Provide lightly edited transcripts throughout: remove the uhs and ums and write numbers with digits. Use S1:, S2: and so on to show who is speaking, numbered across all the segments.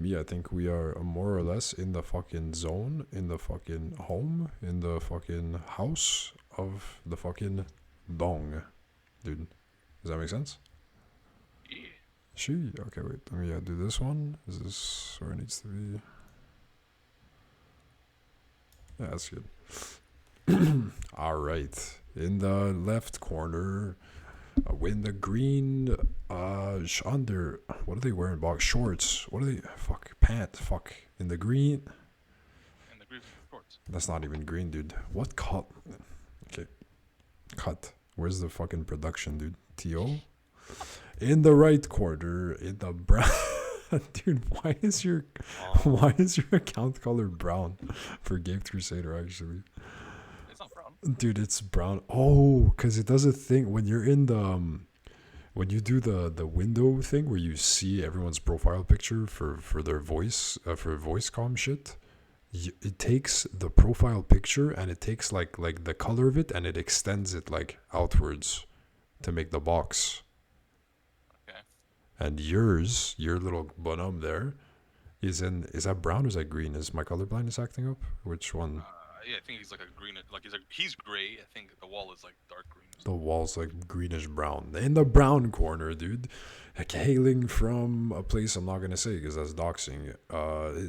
S1: Me, I think we are more or less in the fucking zone, in the fucking home, in the fucking house of the fucking Dong. Dude, does that make sense?
S2: Yeah.
S1: She? Okay, wait. Let me do this one. Is this where it needs to be? Yeah, that's good. All right. In the left corner, in the green, under. What are they wearing? Box shorts. What are they? Fuck. Pant. Fuck. In the green.
S2: And the green shorts.
S1: That's not even green, dude. What cut? Okay. Cut. Where's the fucking production, dude? T.O.? In the right corner, in the brown. Dude, why is your account color brown for Gabe Crusader, actually?
S2: It's not brown.
S1: Dude, it's brown. Oh, because it does a thing when you're in the when you do the window thing where you see everyone's profile picture for their voice for voice comm shit. It takes the profile picture and it takes like the color of it and it extends it like outwards to make the box.
S2: Okay.
S1: And yours, your little bonhomme there, is that brown or is that green? Is my color blindness acting up? Which one?
S2: Yeah, I think he's like a green. Like he's gray. I think the wall is like dark green.
S1: The wall's like greenish brown. In the brown corner, dude. Like hailing from a place I'm not gonna say because that's doxing.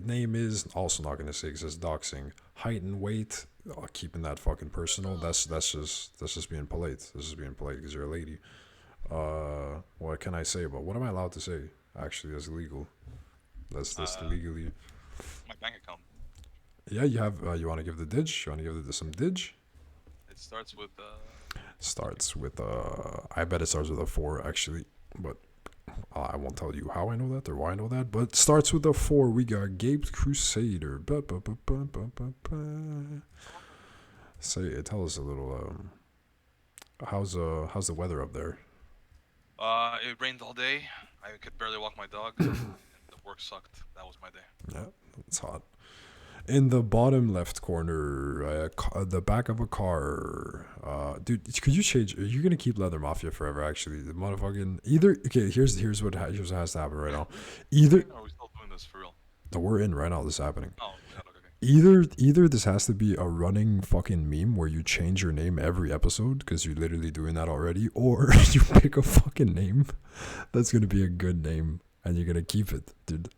S1: Name is also not gonna say because that's doxing. Height and weight, keeping that fucking personal. That's just being polite. This is being polite because you're a lady. What can I say about what am I allowed to say? Actually, that's illegal. That's legally.
S2: My bank account.
S1: Yeah, you have. You want to give the dig? You want to give it some dig?
S2: It starts with.
S1: Starts with I bet it starts with a 4 actually, but I won't tell you how I know that or why I know that. But starts with a 4. We got Gabe Crusader. Say, tell us a little. How's the weather up there?
S2: It rained all day. I could barely walk my dog. And the work sucked. That was my day.
S1: Yeah, it's hot. In the bottom left corner, the back of a car. Dude, could you change? Are you gonna keep Leather Mafia forever? Actually, the motherfucking either. Okay, here's what has to happen right now. Either.
S2: Are we still doing this for real?
S1: No, we're in right now. This is happening.
S2: Oh, okay.
S1: Either this has to be a running fucking meme where you change your name every episode because you're literally doing that already, or you pick a fucking name that's gonna be a good name and you're gonna keep it, dude.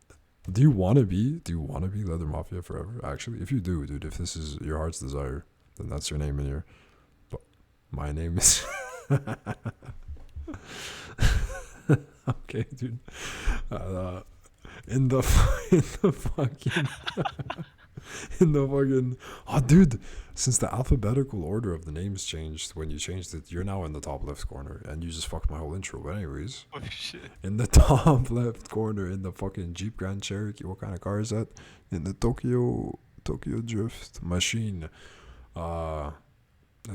S1: Do you want to be Leather Mafia forever? Actually, if you do, dude, if this is your heart's desire, then that's your name in here. But my name is. Okay, dude. In the fucking. Oh, dude, since the alphabetical order of the names changed when you changed it, you're now in the top left corner and you just fucked my whole intro. But anyways,
S2: Oh shit.
S1: in the top left corner, in the fucking Jeep Grand Cherokee, what kind of car is that? In the Tokyo Drift machine,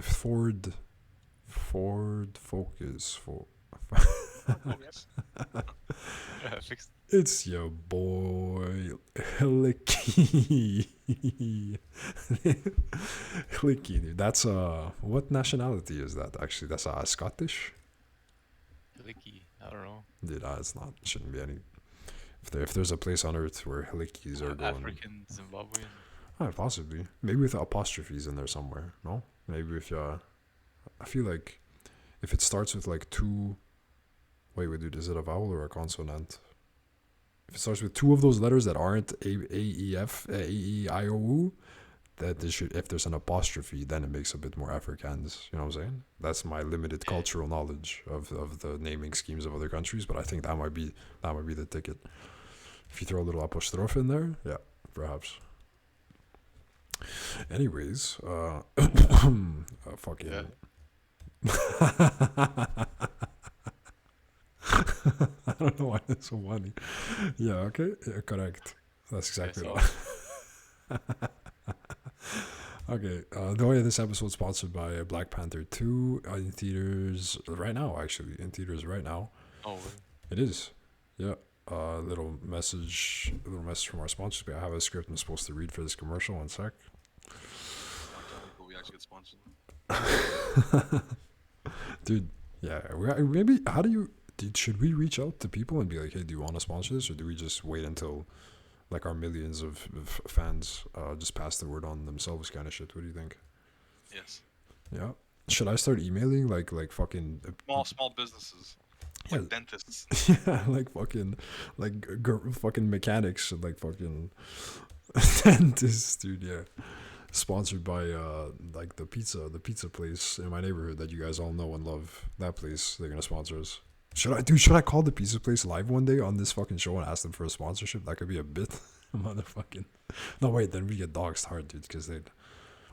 S1: Ford Focus.
S2: Fixed.
S1: It's your boy Hillicky. Hillicky, dude. That's what nationality is that? Actually, that's Scottish.
S3: Hillicky. I don't know.
S1: Dude, it's not. Shouldn't be any. If there's a place on Earth where Hillickys are going,
S3: African, Zimbabwean.
S1: Possibly. Maybe with apostrophes in there somewhere. No, maybe if I feel like if it starts with like two. Wait, dude, is it a vowel or a consonant? If it starts with two of those letters that aren't A, E, F, A, E, I, O, U, that if there's an apostrophe, then it makes a bit more Afrikaans. You know what I'm saying? That's my limited cultural knowledge of the naming schemes of other countries, but I think that might be the ticket. If you throw a little apostrophe in there, yeah, perhaps. Anyways, fucking.
S3: Yeah.
S1: I don't know why that's so funny. Yeah, okay. Yeah, correct. That's exactly right. Okay. The way this episode is sponsored by Black Panther 2 in theaters right now, actually. In theaters right now.
S3: Oh, really?
S1: It is. Yeah. Little message from our sponsors. I have a script I'm supposed to read for this commercial. One sec.
S2: But we actually get sponsored.
S1: Dude, yeah. Maybe, how do you... should we reach out to people and be like, hey, do you want to sponsor this? Or do we just wait until like our millions of fans just pass the word on themselves, kind of shit. What do you think?
S2: Yes.
S1: Yeah. Should I start emailing like fucking
S2: Small businesses.
S1: yeah,
S2: Like dentists.
S1: yeah, like fucking fucking mechanics and like fucking dentists, dude. Yeah. Sponsored by like the pizza place in my neighborhood that you guys all know and love. That place, they're gonna sponsor us. Should I call the pizza place live one day on this fucking show and ask them for a sponsorship? That could be a bit. Motherfucking. No, wait, then we get doxed hard, dude, because they'd.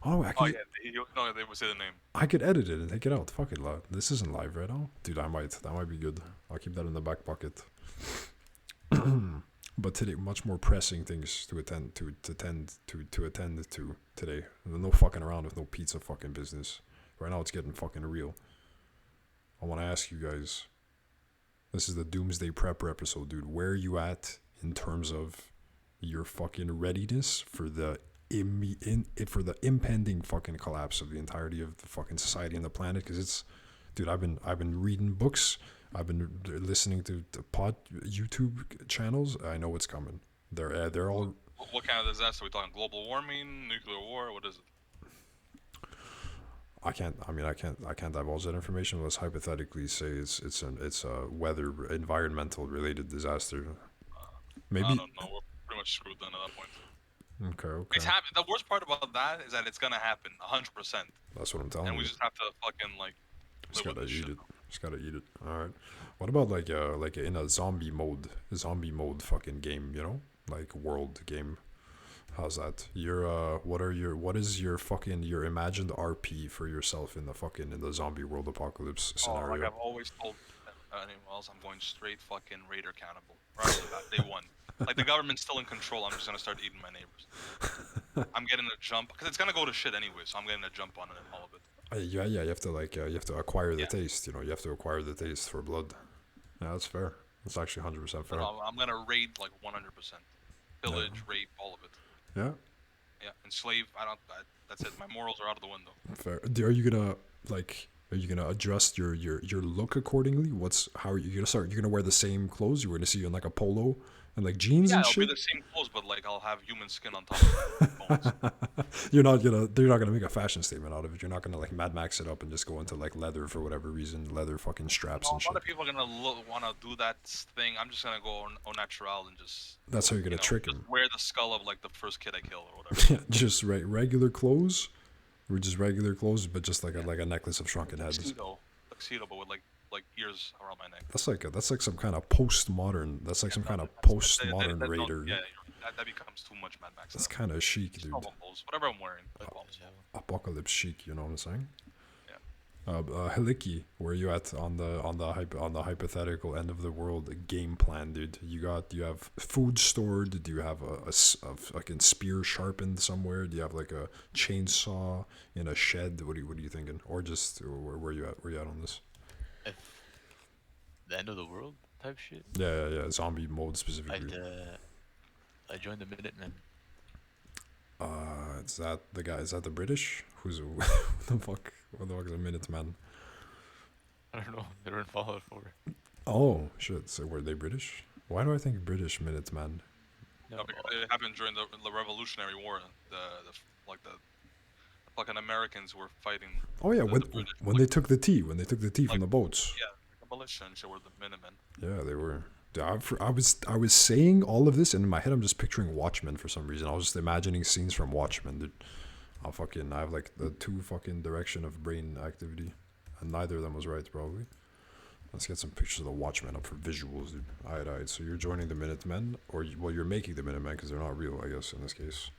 S1: Oh, I
S2: Oh
S1: could,
S2: yeah, no, they would say the name.
S1: I could edit it and take it out. Fuck it, this isn't live right now, dude. That might be good. I'll keep that in the back pocket. But today, much more pressing things to attend to today. No fucking around with no pizza fucking business. Right now, it's getting fucking real. I want to ask you guys. This is the Doomsday Prepper episode, dude. Where are you at in terms of your fucking readiness for the impending fucking collapse of the entirety of the fucking society and the planet? Because it's, dude, I've been reading books. I've been listening to YouTube channels. I know what's coming. They're all.
S2: What kind of disaster? Are we talking global warming, nuclear war? What is it?
S1: I can't divulge that information. Let's hypothetically say it's a weather environmental related disaster. Maybe.
S2: I don't know. We're pretty much screwed then at that point.
S1: Okay.
S2: It's happening. The worst part about that is that it's gonna happen 100%.
S1: That's what I'm telling you.
S2: And we just have to fucking like.
S1: Just gotta eat it. Just gotta eat it. All right. What about like in a zombie mode fucking game? You know, like world game. How's that? What is your imagined RP for yourself in the zombie world apocalypse scenario?
S2: Like I've always told anyone else, I'm going straight fucking raider cannibal. Right off the bat, day one. Like the government's still in control. I'm just gonna start eating my neighbors. I'm getting a jump because it's gonna go to shit anyway. So I'm getting a jump on it and all of it.
S1: Yeah. You have to acquire the taste. You know, you have to acquire the taste for blood. Yeah, that's fair. That's actually 100% fair.
S2: I'm gonna raid like 100%. Pillage, rape, all of it.
S1: Yeah.
S2: Yeah, enslave. That's it. My morals are out of the window.
S1: Fair. Are you gonna adjust your look accordingly? How are you gonna start? You're gonna wear the same clothes? You're gonna see you in like a polo and like jeans and shit?
S2: Yeah, it'll be the same clothes, but like I'll have human skin on top of it.
S1: They're not gonna make a fashion statement out of it. You're not gonna like Mad Max it up and just go into like leather for whatever reason, leather fucking straps and shit.
S2: A lot of people are gonna want to do that thing. I'm just gonna go au natural and just.
S1: That's how you're gonna trick him.
S2: Wear the skull of like the first kid I killed or whatever.
S1: Yeah, just regular clothes. We're just regular clothes, but just like a necklace of shrunken heads.
S2: Tuxedo, but with like ears around my neck.
S1: That's like some kind of postmodern. That's like some kind of postmodern raider.
S2: Yeah, that becomes too much Mad Max.
S1: That's kind of chic, dude.
S2: Whatever I'm wearing.
S1: Apocalypse chic, you know what I'm saying?
S2: Yeah.
S1: Hiliki, where are you at on the hypothetical end of the world game plan, dude? Do you have food stored? Do you have a fucking spear sharpened somewhere? Do you have like a chainsaw in a shed? What are you thinking? Or just where you at? Where you at on this?
S3: The end of the world type shit.
S1: Yeah. Zombie mode specifically.
S3: I joined the Minutemen.
S1: Is that the guy? Is that the British? Who's what the fuck? What the fuck is a Minuteman?
S3: I don't know. They were in Fallout 4.
S1: Oh shit! So were they British? Why do I think British Minuteman?
S2: No, because it happened during the Revolutionary War. The fucking Americans were fighting.
S1: Oh yeah, when they took the tea, from the boats.
S2: Yeah, the militia and shit were the Minutemen.
S1: Yeah, they were. I was saying all of this, and in my head I'm just picturing Watchmen for some reason. I was just imagining scenes from Watchmen, dude. I have like the two fucking direction of brain activity, and neither of them was right probably. Let's get some pictures of the Watchmen up for visuals, dude. Alright. So you're joining the Minutemen, or you're making the Minutemen because they're not real, I guess, in this case.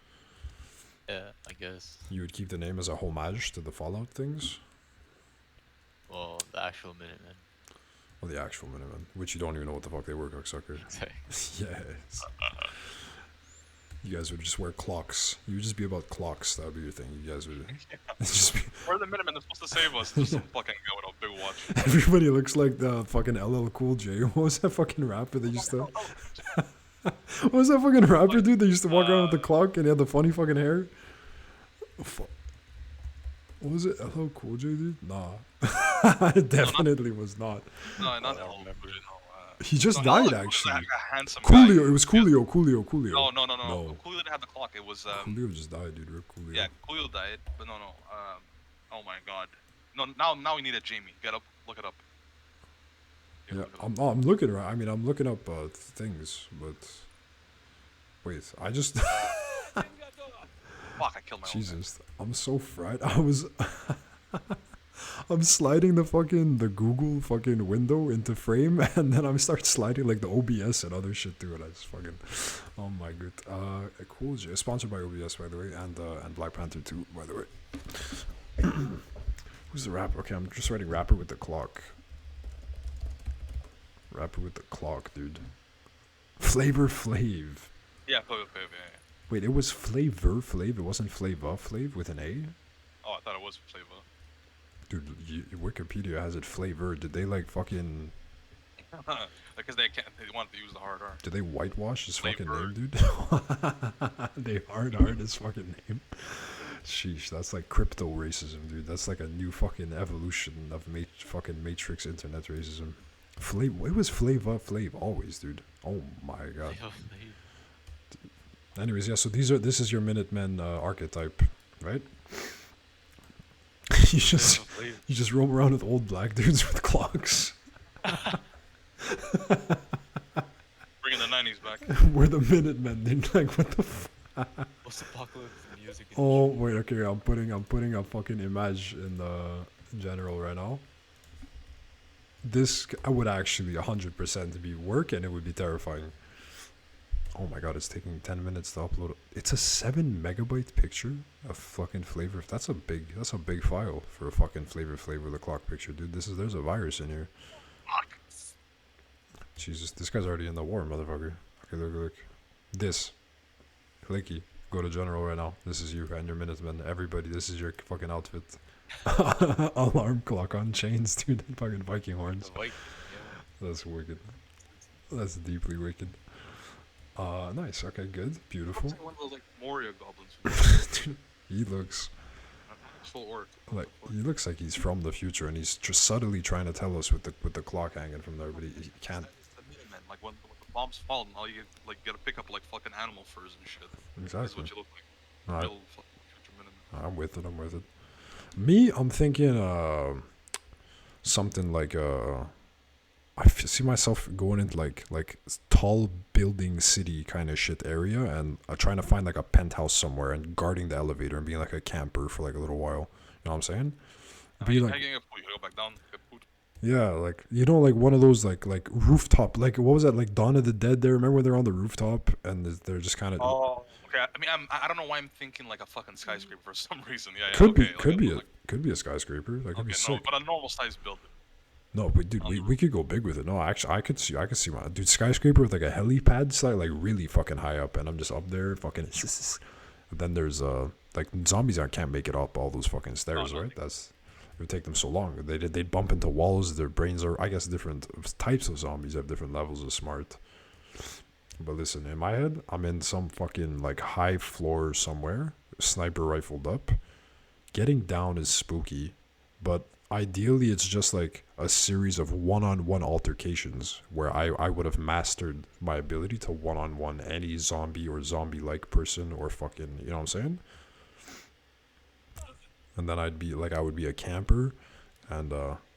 S3: Yeah, I guess.
S1: You would keep the name as a homage to the Fallout things?
S3: Well, the actual Minutemen.
S1: Well, the actual Minutemen, which you don't even know what the fuck they were, cocksucker. Yes. You guys would just wear clocks. You would just be about clocks. That would be your thing. You guys would just be...
S2: We're the Minutemen. They're supposed to save us. Just some fucking guy with a big watch.
S1: Everybody looks like the fucking LL Cool J. What was that fucking rapper that used to... What was that fucking rapper, dude? That used to walk around with the clock and he had the funny fucking hair? What was it? LL Cool J, dude? Nah. It definitely was not.
S2: No, not LL Cool J. No.
S1: He just
S2: No,
S1: died
S2: Coolio's
S1: actually.
S2: a handsome
S1: Coolio,
S2: guy.
S1: it was Coolio.
S2: No.
S1: No,
S2: Coolio didn't have the clock. It was
S1: Coolio just died, dude. Rip Coolio.
S2: yeah, Coolio died, but no. Oh my God. No, now we need a Jamie. Get up, look it up.
S1: Yeah,
S2: Look it up.
S1: I'm looking around. I mean, I'm looking up things, but wait, I just
S2: Fuck, I killed my own guy.
S1: Jesus, I'm so fried. I'm sliding the Google fucking window into frame, and then I start sliding like the OBS and other shit through it. I just fucking, oh my god. Cool J, sponsored by OBS by the way, and Black Panther 2 by the way. Who's the rapper? Okay, I'm just writing rapper with the clock. Rapper with the clock, dude. Flavor Flav.
S2: Yeah, yeah.
S1: Wait, it was Flavor Flav. It wasn't Flava Flav with an A.
S2: Oh, I thought it was Flavor.
S1: Dude, Wikipedia has it Flavor. Did they like fucking?
S2: Because they wanted to use the hard R.
S1: Did they whitewash his fucking
S2: Flavor.
S1: name, dude? They hard his fucking name. Sheesh, that's like crypto racism, dude. That's like a new fucking evolution of fucking Matrix internet racism. It was Flava Flav always, dude. Oh my god. Anyways, yeah. So this is your Minutemen archetype, right? you just roam around with old black dudes with clocks.
S2: Bringing the 90s back.
S1: We're the Minutemen, dude. Like what the.
S3: What's apocalypse music?
S1: Oh wait, okay. I'm putting a fucking image in the general right now. This would actually 100% be work, and it would be terrifying. Oh my god, it's taking 10 minutes to upload. It's a 7 megabyte picture of fucking Flavor. That's a big file for a fucking Flavor the clock picture, dude. There's a virus in here. Jesus, this guy's already in the war, motherfucker. Okay, look. This. Clicky. Go to general right now. This is you and your Minutemen. Everybody, this is your fucking outfit. Alarm clock on chains, dude. Fucking Viking horns. That's wicked. That's deeply wicked. Nice. Okay, good. Beautiful.
S2: Looks like one of those like Moria goblins.
S1: Dude, he looks
S2: Full orc.
S1: like like he's from the future, and he's just subtly trying to tell us with the clock hanging from there, but he can't.
S2: It's the Minutemen. Like when the bombs fall, and all you gotta pick up like fucking animal furs and shit.
S1: Exactly.
S2: That's what you look like.
S1: Alright.
S2: Real fucking future Minutemen.
S1: I'm with it. Me, I'm thinking something like I see myself going into like tall building city kind of shit area, and trying to find like a penthouse somewhere and guarding the elevator and being like a camper for like a little while. You know what I'm saying? Be like,
S2: You go back down, get food.
S1: yeah, like like one of those like rooftop, like what was that, like Dawn of the Dead there? Remember when they're on the rooftop and they're just kind of
S2: Oh, okay. I mean, I don't know why I'm thinking like a fucking skyscraper for some reason. Yeah,
S1: could be a skyscraper. That could be sick.
S2: but a normal sized building.
S1: No, but dude, we could go big with it. No, actually, I could see my dude skyscraper with like a helipad site, like really fucking high up, and I'm just up there fucking. Then there's like zombies can't make it up all those fucking stairs, right? It would take them so long. They'd bump into walls. Their brains are, I guess, different types of zombies have different levels of smart. But listen, in my head, I'm in some fucking like high floor somewhere, sniper rifled up. Getting down is spooky, but ideally it's just like a series of one-on-one altercations where I would have mastered my ability to one-on-one any zombie or zombie-like person or fucking, you know what I'm saying? And then I would be a camper, and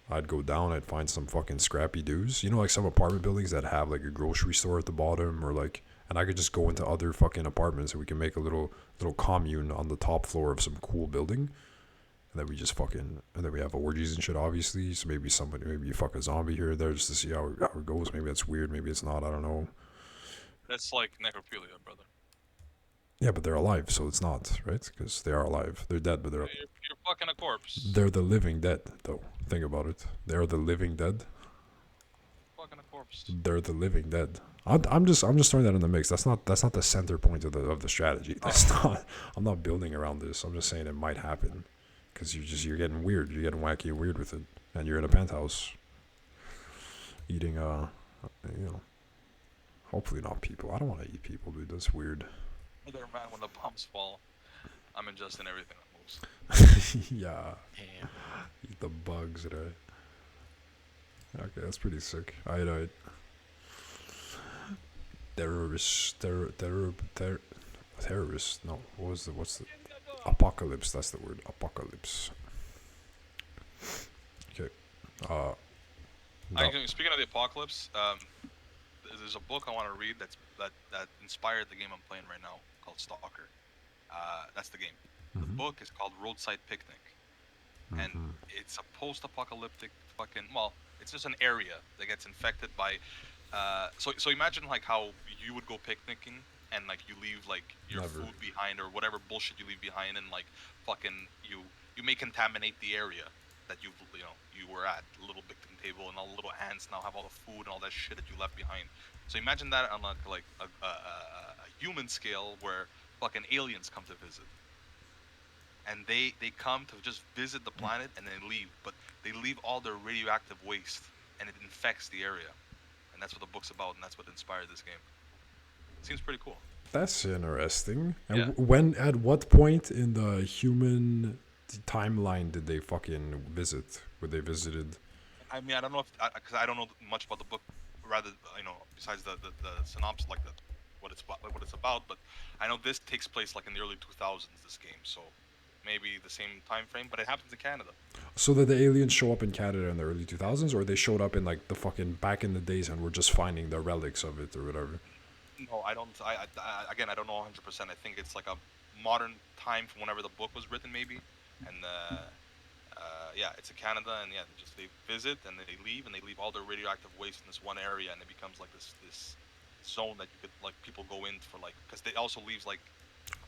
S1: I'd go down, I'd find some fucking scrappy dudes. You know, like some apartment buildings that have like a grocery store at the bottom, or like, and I could just go into other fucking apartments and we can make a little commune on the top floor of some cool building. And then we just fucking, and then we have orgies and shit, obviously. So maybe you fuck a zombie here or there just to see how it goes. Maybe that's weird, maybe it's not, I don't know.
S2: That's like necrophilia, brother.
S1: Yeah, but they're alive, so it's not, right? Because they are alive. They're dead, but
S2: You're fucking a corpse.
S1: they're the living dead, though. Think about it. They're the living dead.
S2: Fucking a corpse.
S1: They're the living dead. I'm just throwing that in the mix. That's not the center point of the strategy. That's not. I'm not building around this. I'm just saying it might happen. Because you're getting weird. You're getting wacky and weird with it. And you're in a penthouse. Eating, hopefully not people. I don't want to eat people, dude. That's weird.
S2: Other man, when the bombs fall, I'm ingesting everything that moves.
S1: Yeah.
S3: Damn.
S1: Eat the bugs, right? Okay, that's pretty sick. Alright. terrorist. No, what's the apocalypse? That's the word. Apocalypse. Okay. No.
S2: Speaking of the apocalypse, there's a book I want to read that inspired the game I'm playing right now called Stalker. That's the game. The book is called Roadside Picnic, and it's a post-apocalyptic it's just an area that gets infected by. So imagine like how you would go picnicking and like you leave like your
S1: Never.
S2: food behind or whatever bullshit you leave behind, and like fucking you may contaminate the area that you were at, the little picnic table, and all the little ants now have all the food and all that shit that you left behind. So imagine that on like a human scale where fucking aliens come to visit, and they come to just visit the planet and then leave, but they leave all their radioactive waste and it infects the area, and that's what the book's about, and that's what inspired this game. Seems pretty cool.
S1: That's interesting. And
S2: Yeah.
S1: at what point in the human timeline did they fucking visit? Where they visited?
S2: I mean, I don't know if because I don't know much about the book, rather besides the synopsis, like what it's about. But I know this takes place like in the early 2000s. This game, so maybe the same time frame, but it happens in Canada.
S1: So did the aliens show up in Canada in the early 2000s, or they showed up in like the fucking back in the days and were just finding the relics of it or whatever?
S2: No, I don't. Again, I don't know 100%. I think it's like a modern time from whenever the book was written, maybe. And yeah, it's in Canada, and yeah, they visit and then they leave all their radioactive waste in this one area, and it becomes like this zone that you could like people go in for like because they also leaves like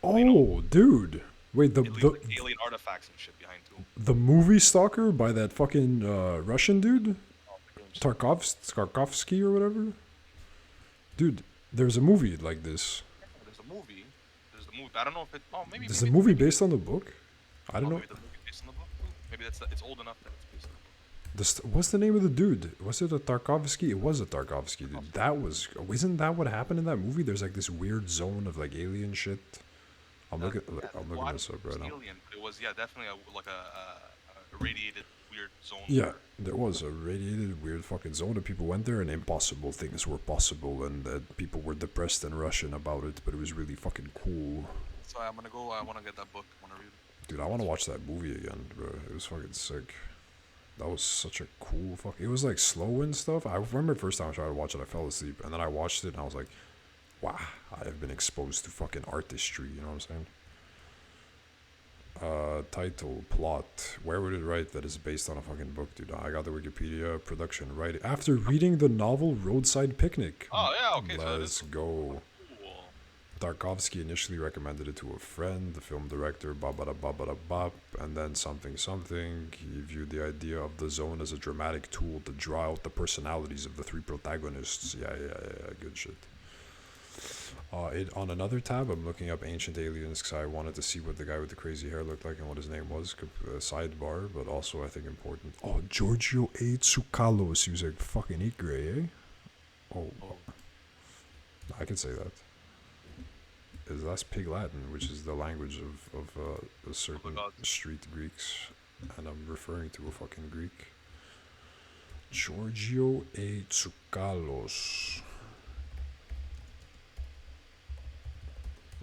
S1: Oh, dude. Wait,
S2: it leaves like alien artifacts and shit behind too.
S1: the movie Stalker by that fucking Russian dude?
S2: Oh, the game's-
S1: Tarkovsky or whatever? Dude, there's a movie like this.
S2: There's the movie. I don't know if it. Oh, maybe.
S1: Is the movie based on the book? I don't know.
S2: Maybe the movie based on the book. Maybe it's old enough that it's based on the book.
S1: What's the name of the dude? Was it a Tarkovsky? It was a Tarkovsky dude. Isn't that what happened in that movie? There's like this weird zone of like alien shit. I'm looking this up right now.
S2: Alien. It was definitely a radiated weird zone.
S1: Yeah, there was a radiated weird fucking zone that people went there and impossible things were possible and that people were depressed and Russian about it, but it was really fucking cool.
S2: So I'm gonna go. I want to get that book. I want to read it.
S1: Dude, I want to watch that movie again, bro. It was fucking sick. That was such a cool fuck. It was like slow and stuff. I remember the first time I tried to watch it, I fell asleep, and then I watched it and I was like, wow, I have been exposed to fucking artistry. You know what I'm saying? Title, plot. Where would it write that is based on a fucking book, dude? I got the Wikipedia. Production, writing. After reading the novel Roadside Picnic.
S2: Oh yeah, okay.
S1: Let's go.
S2: Cool.
S1: Tarkovsky initially recommended it to a friend, the film director, bop, and then something. He viewed the idea of the zone as a dramatic tool to draw out the personalities of the three protagonists. Yeah, good shit. On another tab, I'm looking up Ancient Aliens because I wanted to see what the guy with the crazy hair looked like and what his name was. Sidebar, but also I think important. Oh, Giorgio A. Tsoukalos. He was like fucking Igre, eh? Oh. I can say that. That's Pig Latin, which is the language of a certain street Greeks, and I'm referring to a fucking Greek. Giorgio A. Tsoukalos.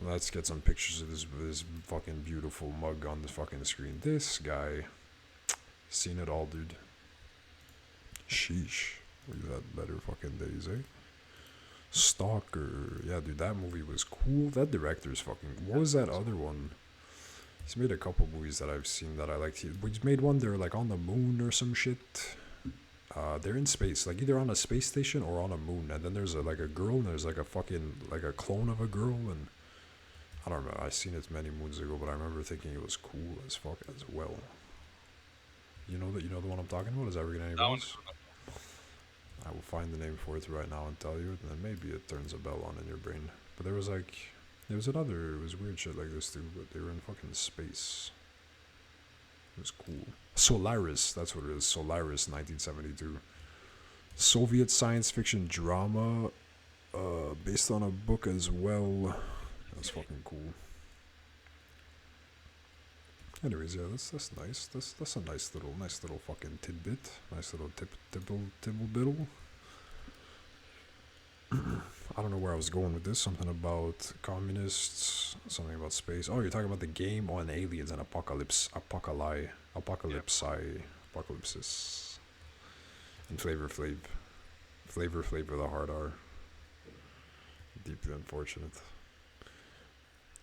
S1: Let's get some pictures of this fucking beautiful mug on the fucking screen. This guy, seen it all, dude. Sheesh, we've had better fucking days, eh? Stalker. Yeah, dude, that movie was cool. That director's fucking... What was that other one? He's made a couple movies that I've seen that I liked. He's made one, they're like on the moon or some shit. They're in space, like either on a space station or on a moon. And then there's like a girl, and there's like a fucking... like a clone of a girl, and... I don't know, I seen it many moons ago, but I remember thinking it was cool as fuck as well. You know the one I'm talking about? Is that ringing any bells? I will find the name for it right now and tell you, and then maybe it turns a bell on in your brain. But there was weird shit like this too, but they were in fucking space. It was cool. Solaris, that's what it is. Solaris, 1972. Soviet science fiction drama, based on a book as well. That's fucking cool. Anyways, yeah, that's nice. That's a nice little fucking tidbit. Nice little tibble biddle. I don't know where I was going with this. Something about communists, something about space. Oh, you're talking about the game on aliens and apocalypsis, and Flavor Flav, the hard R. Deeply unfortunate.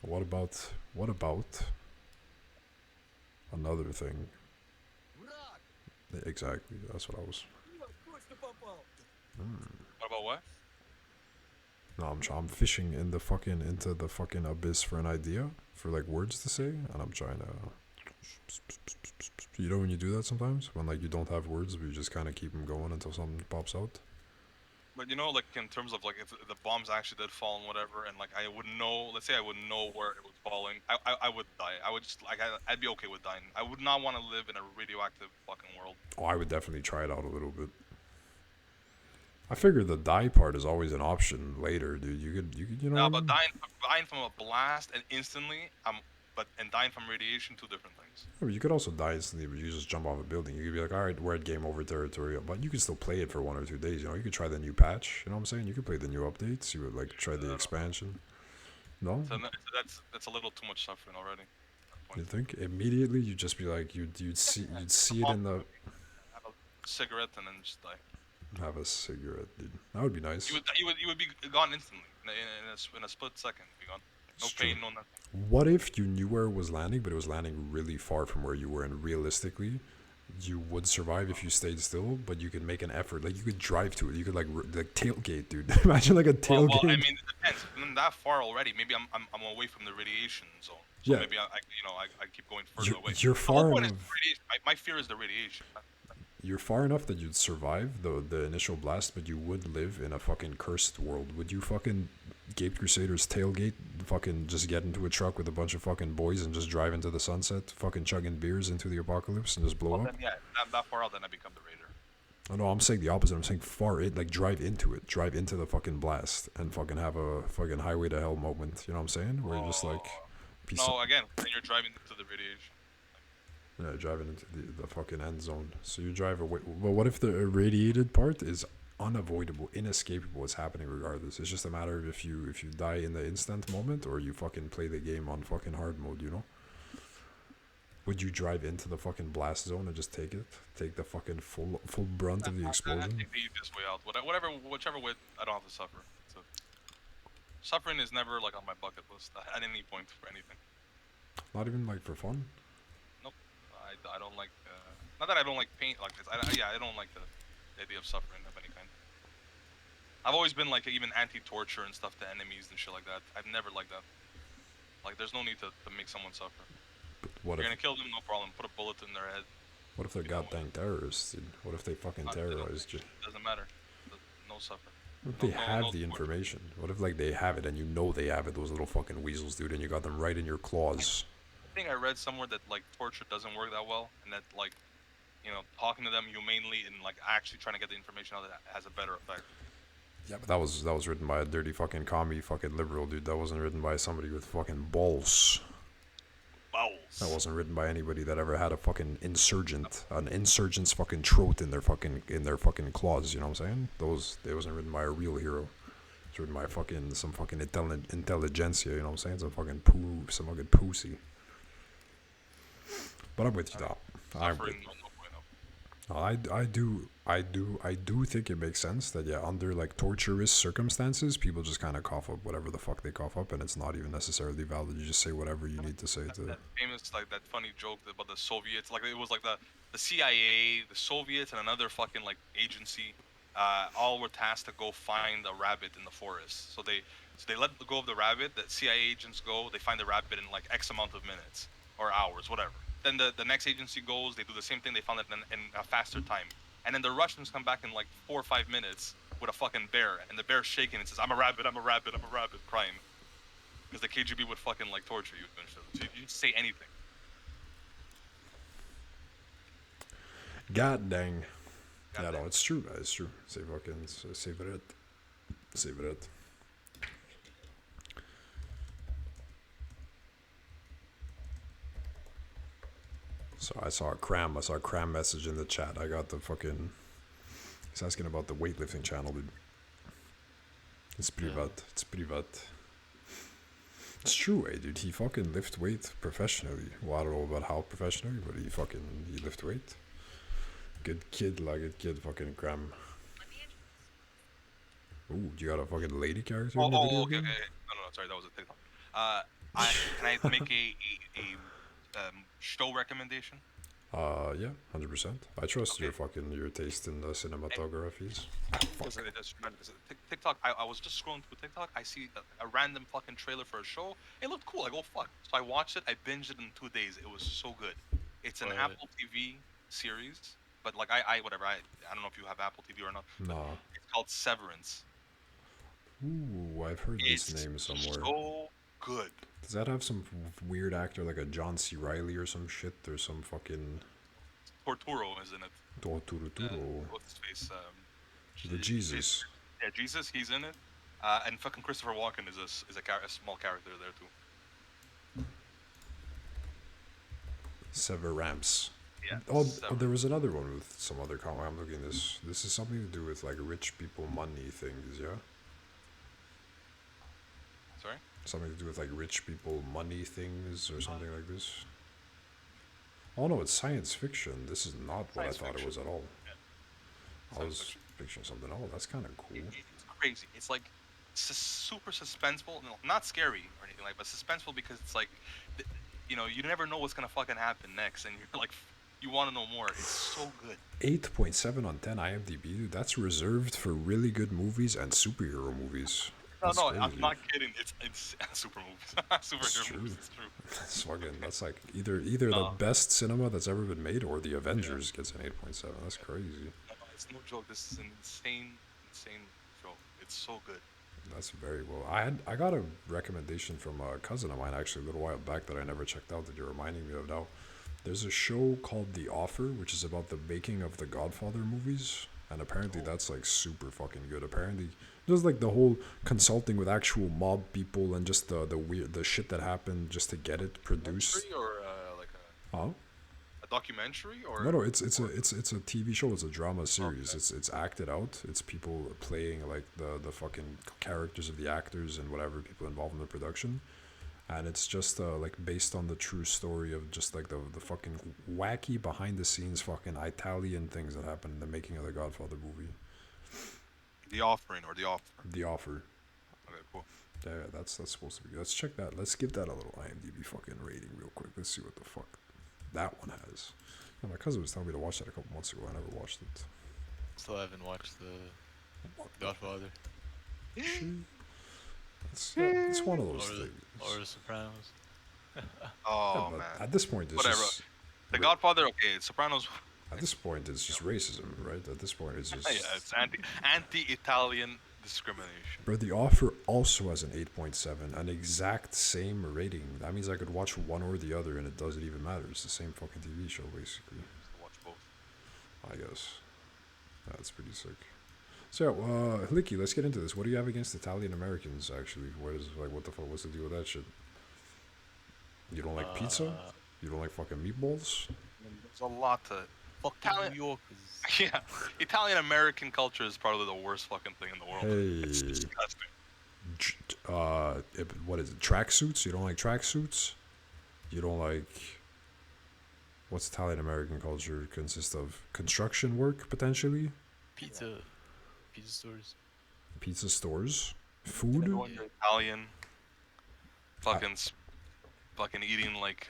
S1: What about another thing? Exactly, that's what I was.
S2: What about what?
S1: No, I'm fishing into the fucking abyss for an idea for like words to say, and I'm trying to. You know when you do that sometimes when like you don't have words, but you just kind of keep them going until something pops out.
S2: But you know, like in terms of like if the bombs actually did fall and whatever, and like I would know, let's say I would know where it was falling, I would die. I would just like I'd be okay with dying. I would not want to live in a radioactive fucking world.
S1: Oh, I would definitely try it out a little bit. I figure the die part is always an option later, dude. You could, you know.
S2: No,
S1: What I
S2: but
S1: mean?
S2: dying from a blast and instantly, and dying from radiation, two different things.
S1: Yeah, but you could also die instantly, but you just jump off a building. You could be like, all right, we're at game over territory, but you could still play it for 1 or 2 days. You know, you could try the new patch. You know what I'm saying? You could play the new updates. You would like try the expansion. No,
S2: So that's a little too much suffering already.
S1: you think immediately you'd just be like you'd see it in the
S2: Have a cigarette and then just die.
S1: have a cigarette, dude. That would be nice.
S2: You would be gone instantly in a split second. Be gone. No
S1: It's
S2: pain,
S1: true.
S2: no nothing.
S1: What if you knew where it was landing, but it was landing really far from where you were, and realistically, you would survive if you stayed still, but you could make an effort. Like you could drive to it. You could like tailgate, dude. Imagine like a tailgate.
S2: Well, I mean, it depends. I'm that far already. Maybe I'm away from the radiation zone. So
S1: Yeah.
S2: maybe I keep going further away.
S1: You're
S2: The whole
S1: far
S2: point is
S1: enough.
S2: radiation. My fear is the radiation.
S1: You're far enough that you'd survive the initial blast, but you would live in a fucking cursed world. Would you fucking Gape Crusaders tailgate, fucking just get into a truck with a bunch of fucking boys and just drive into the sunset, fucking chugging beers into the apocalypse and just blow
S2: Well,
S1: up?
S2: then yeah, that far out, then I become the raider.
S1: Oh no, I'm saying the opposite. I'm saying far it, like drive into it, drive into the fucking blast, and fucking have a fucking highway to hell moment. You know what I'm saying? Where you're just like, peace.
S2: No, again, then you're driving into the radiation.
S1: Yeah, driving into the fucking end zone. So you drive away. Well, what if the irradiated part is unavoidable, inescapable? It's happening regardless. It's just a matter of if you die in the instant moment or you fucking play the game on fucking hard mode. You know? Would you drive into the fucking blast zone and just take it? Take the fucking full brunt of the
S2: I
S1: explosion?
S2: take the easiest way out. Whichever way, I don't have to suffer. So, suffering is never like on my bucket list at any point for anything.
S1: Not even like for fun.
S2: I don't like. Not that I don't like pain like this. I don't like the idea of suffering of any kind. I've always been like even anti-torture and stuff to enemies and shit like that. I've never liked that. Like, there's no need to make someone suffer.
S1: But what
S2: You're
S1: if
S2: gonna kill them, no problem. Put a bullet in their head.
S1: what if they're
S2: You know,
S1: goddamn terrorists, dude? What if they fucking terrorized you?
S2: Doesn't matter. No suffering.
S1: What if they have
S2: no
S1: the
S2: torture.
S1: information? What if like they have it and you know they have it? Those little fucking weasels, dude, and you got them right in your claws.
S2: I think I read somewhere that like torture doesn't work that well, and that like, talking to them humanely and like actually trying to get the information out of that has a better effect.
S1: Yeah, but that was written by a dirty fucking commie fucking liberal, dude. That wasn't written by somebody with fucking balls.
S2: Bowels.
S1: That wasn't written by anybody that ever had an insurgent's fucking throat in their fucking claws. You know what I'm saying? It wasn't written by a real hero. It's written by some fucking intelligentsia. You know what I'm saying? Some fucking pussy. But I'm with you, Doc. I'm with
S2: Suffering, no bueno.
S1: I do think it makes sense that under like torturous circumstances, people just kind of cough up whatever the fuck they cough up, and it's not even necessarily valid. You just say whatever you need to say to.
S2: That famous like that funny joke about the Soviets, like it was like the CIA, the Soviets, and another fucking like agency, all were tasked to go find a rabbit in the forest. So they let go of the rabbit. The CIA agents go, they find the rabbit in like X amount of minutes or hours, whatever. Then the next agency goes, they do the same thing, they found it in a faster time. And then the Russians come back in like 4 or 5 minutes with a fucking bear, and the bear's shaking and says, I'm a rabbit, crying. Because the KGB would fucking like torture you and shit. So you'd say anything.
S1: God dang.
S2: God
S1: Yeah,
S2: damn.
S1: no, it's true. It's true. Say fucking save it. Save it. So I saw a cram message in the chat. I got the fucking. He's asking about the weightlifting channel, dude. It's
S3: Yeah.
S1: privat. It's privat. It's true, dude. He fucking lift weight professionally. Well, I don't know about how professionally, but he lift weight. Good kid, like good kid, fucking cram. Ooh, you got a fucking lady character in the video
S2: Okay,
S1: game?
S2: okay. No, sorry, that was a TikTok. Can I make a show recommendation?
S1: Yeah, 100%. I trust
S2: Okay.
S1: your taste in the cinematographies.
S2: Because
S1: Fuck.
S2: it just reminded me. TikTok. I was just scrolling through TikTok. I see a random fucking trailer for a show. It looked cool. I go fuck. So I watched it. I binged it in 2 days. It was so good. It's an
S3: But
S2: Apple TV series, but like I whatever. I don't know if you have Apple TV or not, but
S1: Nah.
S2: it's called Severance.
S1: Ooh, I've heard this
S2: It's
S1: name somewhere.
S2: so good.
S1: Does that have some weird actor like a John C. Riley or some shit? Or some fucking
S2: Torturo is in it.
S1: Turuturo.
S2: What's his face?
S1: The Jesus.
S2: Yeah, Jesus. He's in it. And fucking Christopher Walken is a small character there too.
S1: Severance.
S2: Yeah.
S1: Oh,
S2: Severance.
S1: there was another one with some other comic. I'm looking this. This is something to do with like rich people money things, yeah?
S2: Sorry.
S1: Something to do with like rich people money things or something like this. Oh no, it's science fiction. This is not what
S2: Science
S1: I thought it
S2: fiction.
S1: was at all. I
S2: Science
S1: was
S2: fiction.
S1: picturing something. Oh, that's kind of cool.
S2: It's crazy. It's like super suspenseful, no, not scary or anything like, but suspenseful because it's like, you never know what's gonna fucking happen next, and you're like, you want to know more. It's so good.
S1: 8.7 on 10 IMDb, dude. That's reserved for really good movies and superhero movies.
S2: No,
S1: That's
S2: no,
S1: crazy.
S2: I'm not kidding. It's super movies,
S1: It's
S2: superhero
S1: true.
S2: movies. It's true.
S1: That's fucking. That's like either the
S2: No,
S1: best cinema that's ever been made or the Avengers gets an 8.7. That's crazy.
S2: no, it's no joke. This is an insane show. It's so good.
S1: That's very well. I got a recommendation from a cousin of mine actually a little while back that I never checked out that you're reminding me of now. There's a show called The Offer, which is about the making of the Godfather movies, and apparently that's like super fucking good. Apparently, just like the whole consulting with actual mob people and just the weird the shit that happened just to get it produced.
S2: Documentary or like
S1: Huh?
S2: a documentary or
S1: No, it's a TV show. It's a drama series.
S2: okay.
S1: It's acted out. It's people playing like the fucking characters of the actors and whatever people involved in the production, and it's just like based on the true story of just like the fucking wacky behind the scenes fucking Italian things that happened in the making of the Godfather movie.
S2: The Offering or The Offer.
S1: The Offer.
S2: Okay, cool.
S1: Yeah, that's supposed to be good. Let's check that. Let's give that a little IMDb fucking rating real quick. Let's see what the fuck that one has. Yeah, my cousin was telling me to watch that a couple months ago. I never watched it.
S3: still haven't watched the Godfather
S1: It's one of those
S3: or
S1: things.
S3: The Sopranos.
S2: Oh
S1: But
S2: man.
S1: at this point, it's
S2: Whatever.
S1: just
S2: The Godfather. Okay, Sopranos.
S1: at this point it's just racism, right? At this point, it's just.
S2: Yeah, it's anti-Italian discrimination.
S1: But The Offer also has an 8.7, an exact same rating. That means I could watch one or the other, and it doesn't even matter. It's the same fucking TV show, basically.
S2: To watch both.
S1: I guess. That's pretty sick. So, Licky, let's get into this. What do you have against Italian Americans, actually? What the fuck? What's the deal with that shit? You don't like pizza? You don't like fucking meatballs?
S2: There's a lot to.
S3: Fucking
S2: Italian-
S3: New Yorkers.
S2: Yeah, Italian American culture is probably the worst fucking thing in the world. It's
S1: Hey.
S2: disgusting.
S1: What is it? Tracksuits? You don't like tracksuits? You don't like. What's Italian American culture consist of? Construction work, potentially?
S3: Pizza stores.
S1: Pizza stores? Food?
S2: Everyone you're Italian. Fucking eating like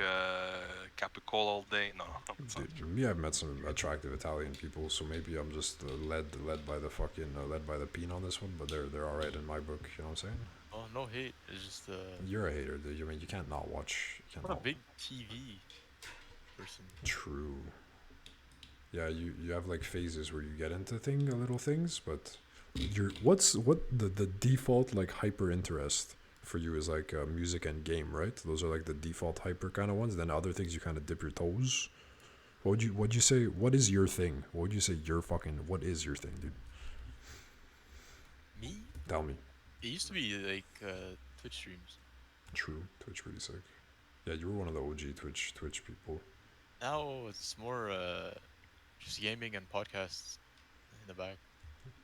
S2: capicola all day. No, it's not.
S1: Dude, me, I've met some attractive Italian people, so maybe I'm just led by the fucking led by the peen on this one. But they're all right in my book. You know what I'm saying?
S3: Oh, no hate. It's just
S1: You're a hater, dude. I mean, you can't not watch. You
S3: I'm
S1: can't
S3: not a
S1: not.
S3: big TV person.
S1: True. Yeah, you have like phases where you get into little things, but what the default like hyper interest for you is like music and game, right? Those are like the default hyper kind of ones. Then other things you kind of dip your toes. What'd you say? What is your thing? What would you say what is your thing, dude?
S3: Me?
S1: Tell me.
S3: It used to be like Twitch streams.
S1: True. Twitch pretty sick. Yeah, you were one of the OG Twitch people.
S3: Now it's more just gaming and podcasts in the back.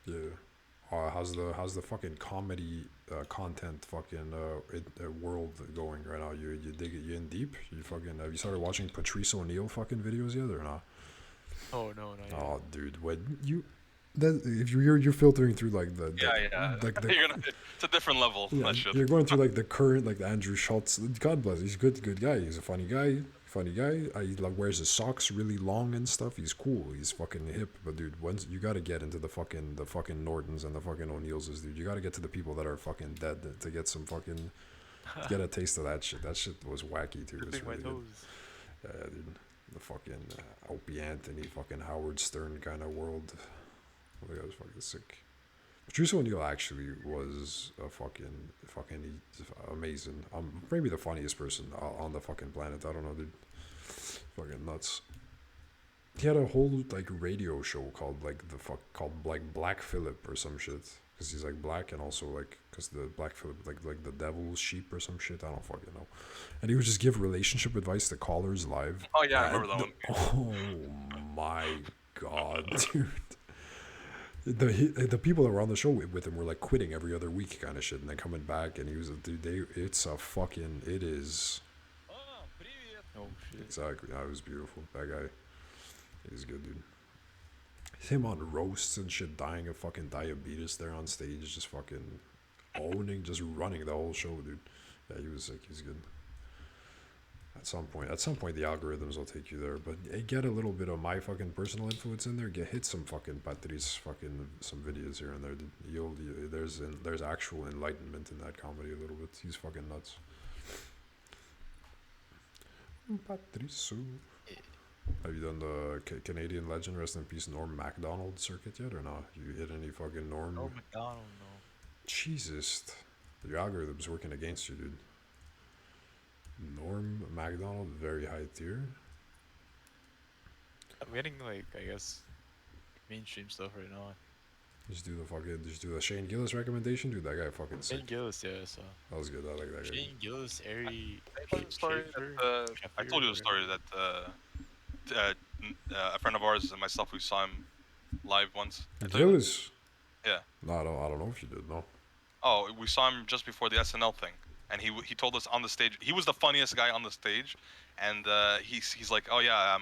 S1: Yeah. how's the fucking comedy content fucking world going right now? You dig it? You in deep? You fucking have you started watching Patrice O'Neill fucking videos yet or not?
S3: Oh no, not yet.
S1: Oh, dude, when you that if you're filtering through like the
S2: Yeah.
S1: like the
S2: You're gonna, it's a different level.
S1: yeah,
S2: That shit.
S1: you're going through like the current like the Andrew Schultz. God bless. He's a good guy. He's a funny guy. Funny guy. He like wears his socks really long and stuff. He's cool. He's fucking hip. But dude, once you gotta get into the fucking Nortons and the fucking O'Neills, dude. You gotta get to the people that are fucking dead to get some fucking get a taste of that shit. That shit was wacky too. It was
S3: Clipping my
S1: really good.
S3: toes.
S1: Yeah, dude. The fucking Opie Anthony, fucking Howard Stern kind of world. I think that was fucking sick. Patrice O'Neill actually was a fucking he's amazing. Maybe the funniest person on the fucking planet. I don't know, dude. Fucking nuts. He had a whole like radio show called like Black Phillip or some shit. Cause he's like black and also like cause the Black Phillip like the devil's sheep or some shit. I don't fucking know. And he would just give relationship advice to callers live.
S2: Oh yeah, I remember that one.
S1: Oh my god, dude. The people that were on the show with him were like quitting every other week kind of shit and then coming back and he was a dude. It is
S3: Oh shit.
S1: exactly. That was beautiful. That guy, he's good, dude. Him on roasts and shit, dying of fucking diabetes there on stage, just fucking owning, just running the whole show, dude. Yeah, he was sick. He's good. At some point, the algorithms will take you there. But get a little bit of my fucking personal influence in there. Hit some fucking Patrice fucking some videos here and there. There's actual enlightenment in that comedy a little bit. He's fucking nuts. Patrice. Have you done the Canadian legend, rest in peace, Norm Macdonald circuit yet or not? You hit any fucking Norm?
S3: Oh McDonald, no.
S1: Jesus, your algorithm's working against you, dude. Norm Macdonald, very high tier.
S3: I'm getting like I guess mainstream stuff right now.
S1: Just do the Shane Gillis recommendation, dude. That guy fucking sick.
S3: Shane Gillis, yeah, so.
S1: That was good. I like that guy.
S3: Shane Gillis, Ari.
S2: I told you the story I told you the story that a friend of ours and myself we saw him live once.
S1: Gillis.
S2: Yeah.
S1: No, I don't know if you did. No.
S2: Oh, we saw him just before the SNL thing, and he told us on the stage he was the funniest guy on the stage, and he's like, oh yeah,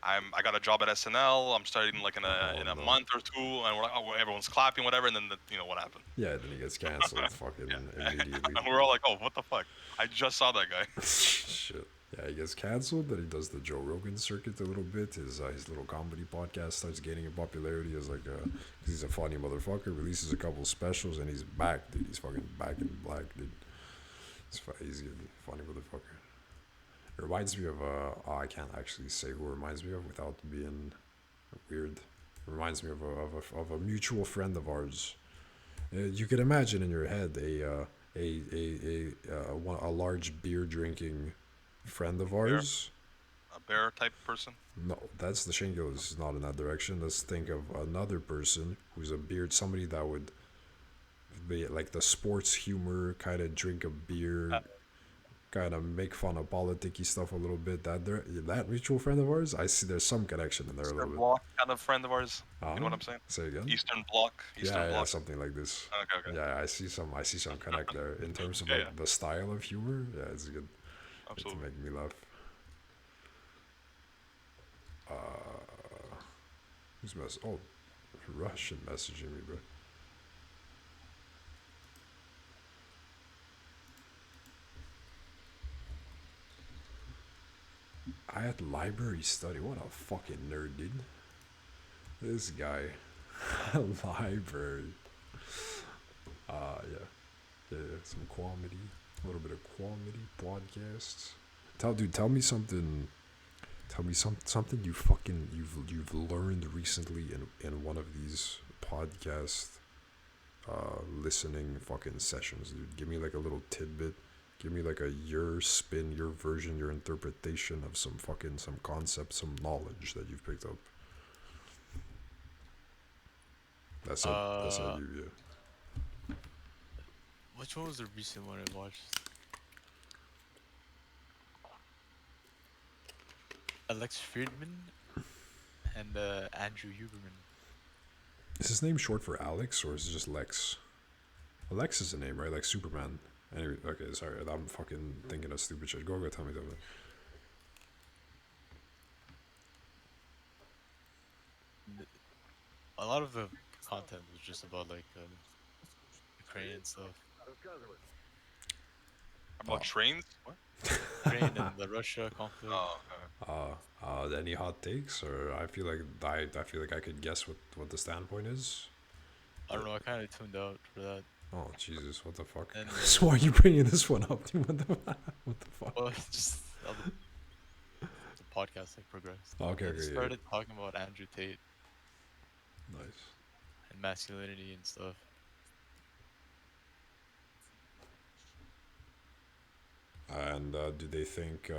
S2: I got a job at SNL. I'm starting like in a month or two, and we're like, oh, everyone's clapping, whatever, and then what happened?
S1: Yeah, then he gets canceled fucking immediately.
S2: And we're all like, oh, what the fuck? I just saw that guy.
S1: Shit. Yeah, he gets canceled, but he does the Joe Rogan circuit a little bit. His little comedy podcast starts gaining in popularity as like cause he's a funny motherfucker. Releases a couple specials and he's back, dude. He's fucking back in black, dude. He's a funny motherfucker. It reminds me of I can't actually say who it reminds me of without being weird. It reminds me of a mutual friend of ours. You could imagine in your head a large beer drinking friend of ours.
S2: A bear type person?
S1: No, that's the Shane Gillis is not in that direction. Let's think of another person who's a beard, somebody that would be like the sports humor, kind of drink a beer, kind of make fun of politicky stuff a little bit. That mutual friend of ours, I see there's some connection in there a little
S2: Eastern
S1: bit.
S2: Bloc kind of friend of ours. You know what I'm saying?
S1: Say again.
S2: Eastern Bloc.
S1: Yeah, something like this.
S2: Okay.
S1: Yeah, I see some connect there in terms of like the style of humor. Yeah, it's good.
S2: Absolutely.
S1: To make me laugh. Who's Russian messaging me, bro. I had library study. What a fucking nerd, dude. This guy. Library. Yeah, some comedy. A little bit of comedy podcasts. Tell me something. Tell me something you've learned recently in one of these podcast listening fucking sessions, dude. Give me like a little tidbit. Give me like your spin, your version, your interpretation of some concept, some knowledge that you've picked up. That's how you, yeah.
S3: Which one was the recent one I watched? Alex Friedman and Andrew Huberman.
S1: Is his name short for Alex or is it just Lex? Lex is a name, right? Like Superman. Anyway, okay, sorry, I'm fucking thinking of stupid shit. Go tell me something.
S3: A lot of the content was just about like Ukraine and stuff.
S2: About trains? What?
S3: Ukraine and the Russia conflict.
S2: Oh, okay.
S1: Any hot takes, or I feel like I feel like I could guess what the standpoint is.
S3: I don't know. I kind of tuned out for that.
S1: Oh Jesus, what the fuck?
S3: And
S1: So why are you bringing this one up, dude? What the fuck?
S3: well, just how the podcast like progressed.
S1: Okay,
S3: They
S1: okay, yeah.
S3: started talking about Andrew Tate
S1: Nice.
S3: and masculinity and stuff.
S1: And do they think?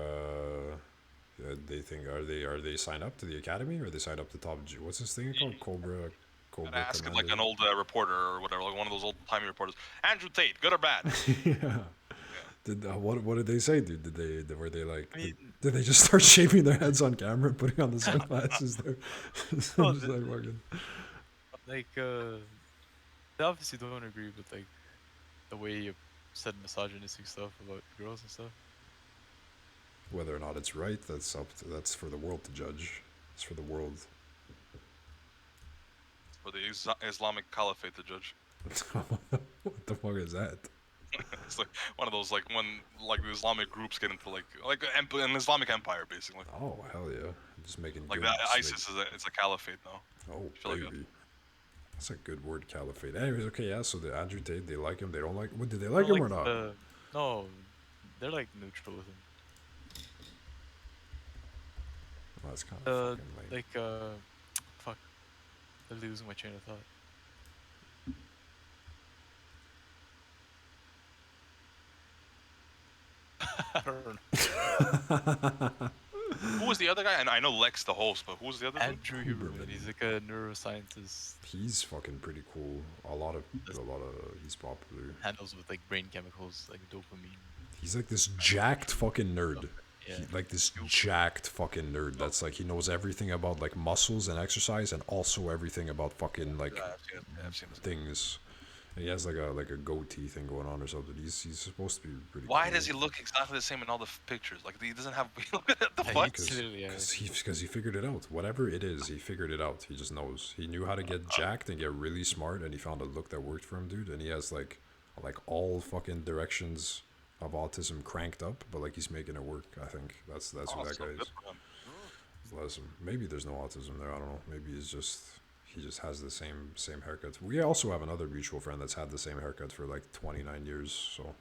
S1: They think are they signed up to the academy or they signed up to top? What's this thing called? Cobra
S2: Gotta ask him like
S1: Commander?
S2: an old reporter or whatever, like one of those old-timey reporters. Andrew Tate, good or bad?
S1: Yeah. Did what did they say, dude? Were they like?
S3: I mean,
S1: Did they just start shaving their heads on camera and putting on the sunglasses there? Just
S3: No,
S1: like fucking.
S3: like they obviously don't agree with like the way you said misogynistic stuff about girls and stuff.
S1: Whether or not it's right, that's for the world to judge. It's for the world.
S2: For the Islamic Caliphate to judge.
S1: What the fuck is that?
S2: It's like one of those like when like the Islamic groups get into like an Islamic empire basically.
S1: Oh hell yeah! Just making
S2: Like
S1: good,
S2: that
S1: just
S2: ISIS it's a caliphate now.
S1: oh
S2: feel like
S1: baby, that's a good word, caliphate. Anyways, okay, yeah. So the Andrew Tate, they like him. They don't like. What did they like him or not?
S3: No, they're like neutral with him.
S1: Oh, that's kind of fucking lame.
S3: Like fuck, I'm losing my train of thought. I don't know.
S2: Who was the other guy? And I know Lex the host, but who was the other dude?
S3: Andrew Huberman. He's like a neuroscientist.
S1: He's fucking pretty cool. A lot of he's popular.
S3: Handles with like brain chemicals like dopamine.
S1: He's like this jacked fucking nerd.
S3: Yeah.
S1: Like this jacked fucking nerd that's like he knows everything about like muscles and exercise and also everything about fucking like
S2: Yeah, I've seen this.
S1: things. And he has like a goatee thing going on or something. He's supposed to be pretty.
S2: Why
S1: cool.
S2: does he look exactly the same in all the pictures? Like he doesn't have. What the
S3: Yeah,
S2: fuck?
S3: he's literally, yeah.
S1: Because he figured it out. Whatever it is, he figured it out. He just knows. He knew how to get jacked and get really smart, and he found a look that worked for him, dude. And he has like all fucking directions of autism cranked up, but like he's making it work. I think that's who that
S2: so
S1: guy
S2: good
S1: is.
S2: for him.
S1: Bless him. Maybe there's no autism there. I don't know. Maybe he just has the same haircuts. We also have another mutual friend that's had the same haircut for like 29 years. So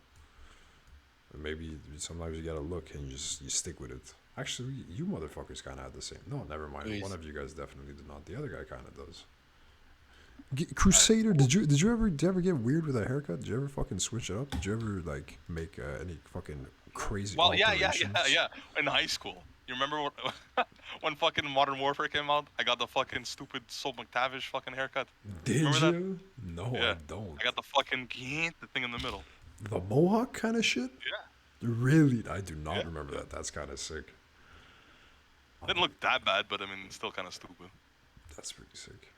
S1: maybe sometimes you gotta look and you stick with it. Actually, you motherfuckers kind of had the same. No, never mind.
S3: Please.
S1: One of you guys definitely did not. The other guy kind of does. Crusader, did you ever get weird with a haircut? Did you ever fucking switch it up? Did you ever like make any fucking crazy?
S2: Well, yeah.
S1: alterations?
S2: In high school, you remember when fucking Modern Warfare came out? I got the fucking stupid Sol McTavish fucking haircut.
S1: Did
S2: Remember that?
S1: you? No,
S2: Yeah.
S1: I don't.
S2: I got the fucking the thing in the middle.
S1: The mohawk kind of shit.
S2: Yeah.
S1: Really, I do not
S2: Yeah.
S1: remember that. That's kind of sick.
S2: Didn't look that bad, but I mean, it's still kind of stupid.
S1: That's pretty sick.